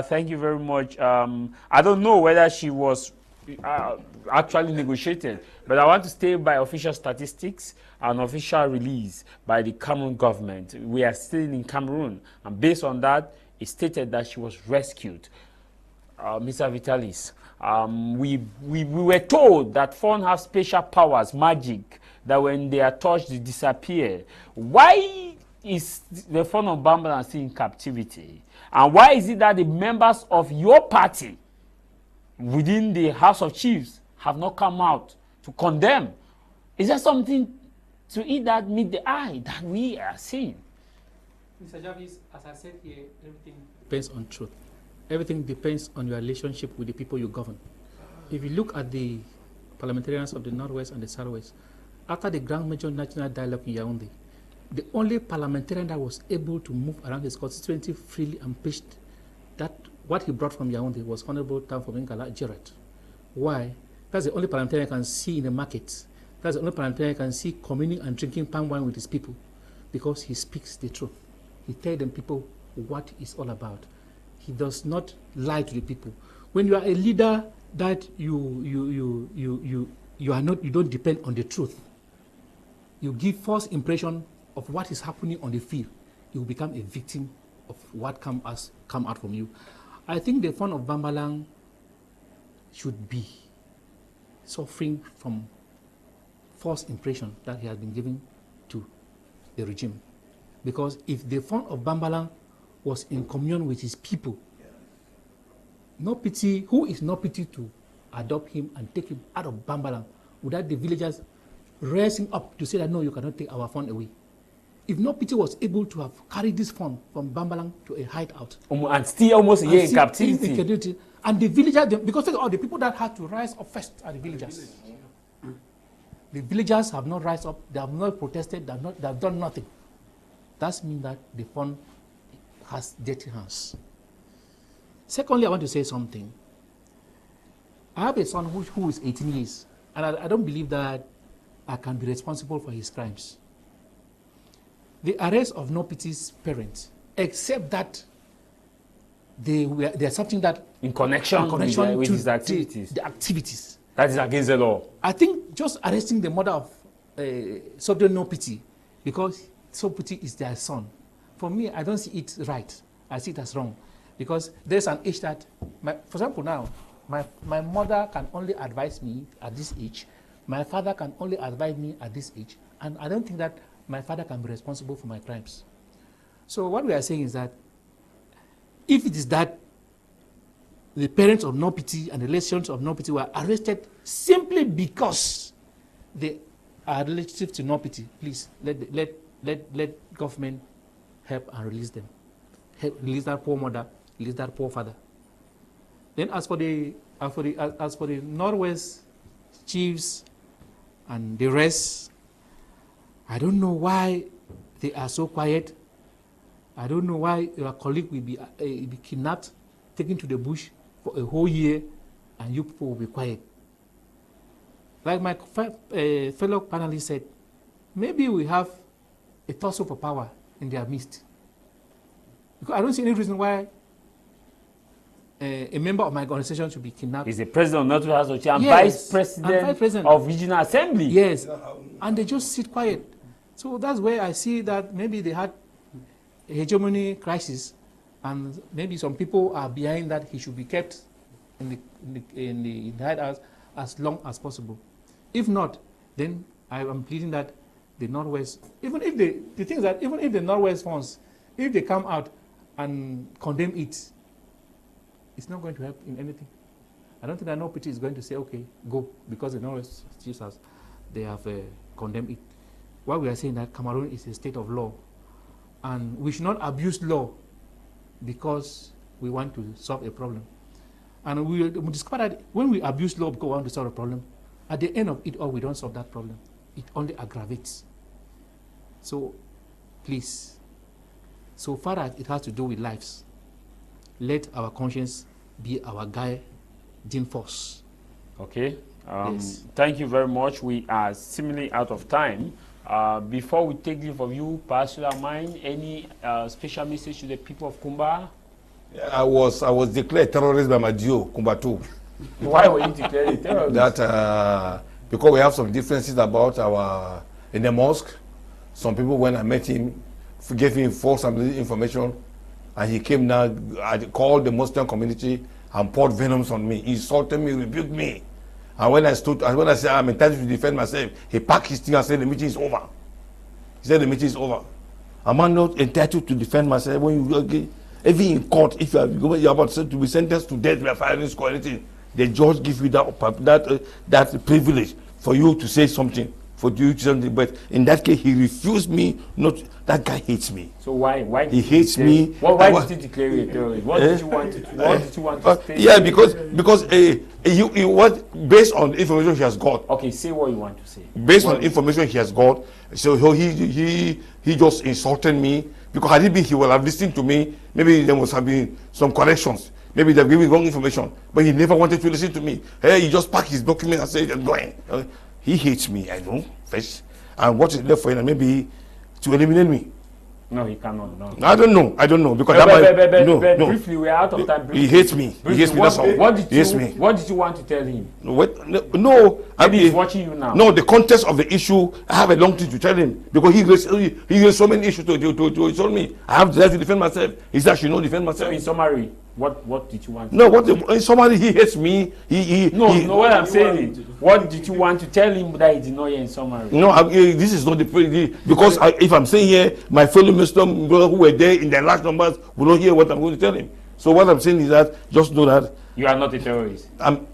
Thank you very much. I don't know whether she was actually negotiated, but I want to stay by official statistics and official release by the Cameroon government. We are still in Cameroon, and based on that, it stated that she was rescued. Mr. Vitalis, we were told that Fon have special powers, magic, that when they are touched, they disappear. Why is the Fon of Bambalan still in captivity? And why is it that the members of your party within the House of Chiefs have not come out to condemn? Is there something to it that meet the eye that we are seeing? Mr. Javis, as I said here, everything depends on truth. Everything depends on your relationship with the people you govern. If you look at the parliamentarians of the Northwest and the Southwest, after the Grand Major National Dialogue in Yaoundé, the only parliamentarian that was able to move around his constituency freely and preached that what he brought from Yaoundé was Honorable Tah Mai Javis. Why? That's the only parliamentarian I can see in the markets. That's the only parliamentarian I can see communing and drinking palm wine with his people, because he speaks the truth. He tells them people what it's all about. He does not lie to the people. When you are a leader that you don't depend on the truth, you give false impression of what is happening on the field, you will become a victim of what come out from you. I think the Fon of Bambalang should be suffering from false impression that he has been given to the regime. Because if the Fon of Bambalang was in communion with his people, no pity, who is no pity to adopt him and take him out of Bambalang without the villagers raising up to say that no, you cannot take our Fon away? If no pity was able to have carried this Fon from Bambalang to a hideout and still almost a year in captivity, and the villagers, because all the people that had to rise up first are the villagers. The villagers have not rise up, they have not protested, they have done nothing. That means that the Fon has dirty hands. Secondly, I want to say something. I have a son who is 18 years, and I don't believe that I can be responsible for his crimes. The arrest of No Pity's parents, except that they are something that in connection with his activities. The activities. That is against the law. I think just arresting the mother of Sobden No Pity because Soputi is their son. For me, I don't see it right. I see it as wrong. Because there's an age that, for example now, my mother can only advise me at this age. My father can only advise me at this age. And I don't think that my father can be responsible for my crimes. So what we are saying is that if it is that the parents of Nopiti and the relations of Nopiti were arrested simply because they are relative to Nopiti, please let government help and release them. Help release that poor mother, release that poor father. Then as for the Northwest chiefs and the rest, I don't know why they are so quiet. I don't know why your colleague will be kidnapped, taken to the bush for a whole year, and you people will be quiet. Like my fellow panelists said, maybe we have a tussle for power in their midst. Because I don't see any reason why a member of my organization should be kidnapped. He's the president of Northwest House and Yes, vice and vice president of Regional Assembly. Yes, and they just sit quiet. So that's where I see that maybe they had a hegemony crisis, and maybe some people are behind that he should be kept in the hideout as long as possible. If not, then I am pleading that the Northwest, even if the thing is that even if the Northwest funds, if they come out and condemn it, it's not going to help in anything. I don't think that Nopiti is going to say, okay, go, because the Northwest chiefs they have condemned it. What we are saying that Cameroon is a state of law, and we should not abuse law because we want to solve a problem. And we discover that when we abuse law because we want to solve a problem, at the end of it all, we don't solve that problem. It only aggravates. So, please, so far as it has to do with lives, let our conscience be our guiding force. Okay. Yes. Thank you very much. We are seemingly out of time. Before we take leave of you, Pastor Mine, any special message to the people of Kumba? Yeah, I was declared terrorist by my duo, Kumba 2. Why were you declared terrorist? That because we have some differences about in the mosque. Some people, when I met him, gave him false information, and he came now. I called the Muslim community and poured venoms on me. He insulted me, rebuked me. And when I said I'm entitled to defend myself, he packed his thing and said the meeting is over. He said the meeting is over. Am I not entitled to defend myself when you even in court? If you're about to be sentenced to death by firing or anything, the judge gives you that privilege for you to say something, for you to say something. But in that case, he refused me. Not that guy hates me. So why he hates me? Why did he declare you a terrorist? What did you want to? What did you want to state? Yeah, because he was based on information he has got. Okay, say what you want to say. Based on information he has got, so he just insulted me. Because had it been he would have listened to me, maybe there must have been some corrections. Maybe they've given me wrong information. But he never wanted to listen to me. Hey, he just packed his document and said, I'm going. He hates me, I know, first. And what is left for him, maybe to eliminate me. No, he cannot. No. I don't know. Because no. Briefly, we are out of time. Briefly. He hates me. Briefly, He hates me. That's all. What did you want to tell him? No. Maybe he's watching you now. No, the context of the issue, I have a long thing to tell him. Because he raised so many issues to insult me. I have the right to defend myself. He said I should not defend myself. So in summary, what did you want to No, in summary, he hates me. No, what I'm saying is, what did you want to tell him that he did not hear in summary? No, this is not because if I'm saying here, my fellow Muslim brothers who were there in their large numbers will not hear what I'm going to tell him. So what I'm saying is that, just know that you are not a terrorist. I'm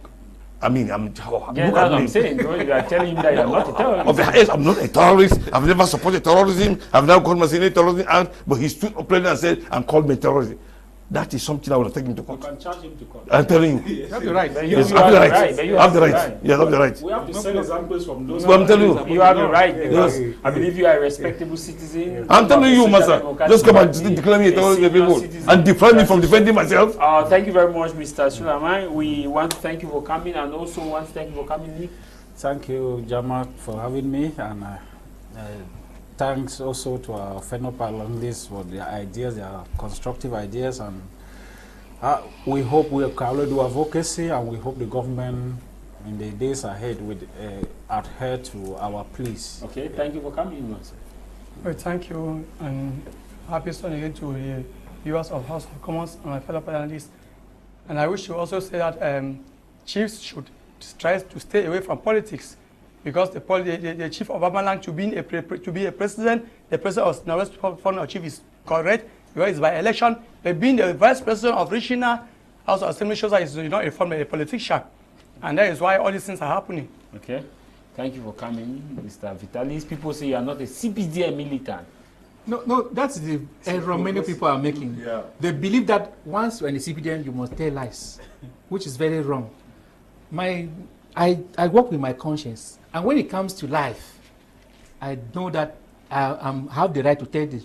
yeah, that's what I'm saying. You are telling him that you are not a terrorist. Yes, I'm not a terrorist. I've never supported terrorism. I've never called myself a terrorism, but he stood up and said and called me a terrorist. That is something I will take him to court. You can charge him to court. I'm telling you. You have the right. Yes, I have the right. I have the right. Yes, I have the right. We have to send examples from those. Well, I'm telling you have the right because I believe you are a respectable citizen. I'm telling you, master. Just come and declare me a terrorist people and deprive me from defending myself. Thank you very much, Mr. Suleiman. We want to thank you for coming, and also want to thank you for coming, Nick. Thank you, Jama, for having me, and thanks also to our fellow panelists for their ideas, their constructive ideas, and we hope we can do advocacy, and we hope the government in the days ahead will adhere to our pleas. Okay, thank you for coming, sir. Well, thank you, and happy Sunday again to the viewers of House of Commons and my fellow panelists. And I wish to also say that chiefs should try to stay away from politics, because the chief of Amalang to be a president, the president of Northwest Foreign Chief is correct, because it's by election. But being the vice president of Rishina House of Assembly shows that he's not a politician, and that is why all these things are happening. Okay. Thank you for coming, Mr. Vitalis. People say you are not a CPDM militant. No, that's the error many people are making. Yeah. They believe that once you're in the CPDM, you must tell lies, which is very wrong. I work with my conscience, and when it comes to life, I know that I have the right to tell the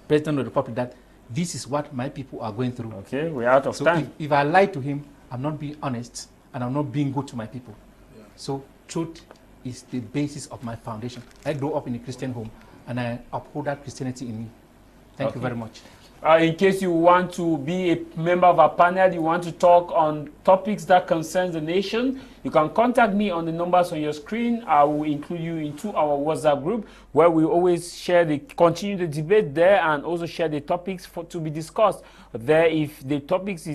President of the Republic that this is what my people are going through. Okay, we're out of time. If I lie to him, I'm not being honest, and I'm not being good to my people. Yeah. So truth is the basis of my foundation. I grew up in a Christian home, and I uphold that Christianity in me. Thank you very much. In case you want to be a member of our panel, you want to talk on topics that concerns the nation, you can contact me on the numbers on your screen. I will include you into our WhatsApp group, where we always continue the debate there, and also share the topics to be discussed there. If the topics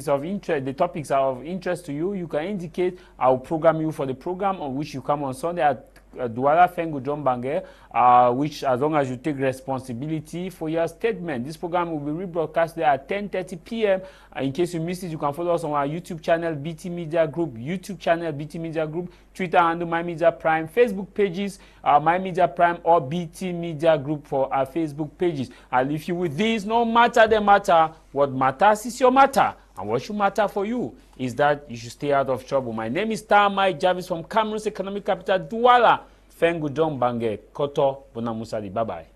are of interest to you, you can indicate. I will program you for the program on which you come on Sunday at Douala Fengu John Bange, which, as long as you take responsibility for your statement, this program will be rebroadcast there at 10:30 p.m. In case you missed it, you can follow us on our YouTube channel, BT Media Group, Twitter handle My Media Prime, Facebook pages, My Media Prime or BT Media Group for our Facebook pages. I'll leave you with this: no matter the matter, what matters is your matter. And what should matter for you is that you should stay out of trouble. My name is Tah Mai Javis from Cameroon's economic capital, Douala. Fengu John Bange, Koto, Bonamusadi. Bye-bye.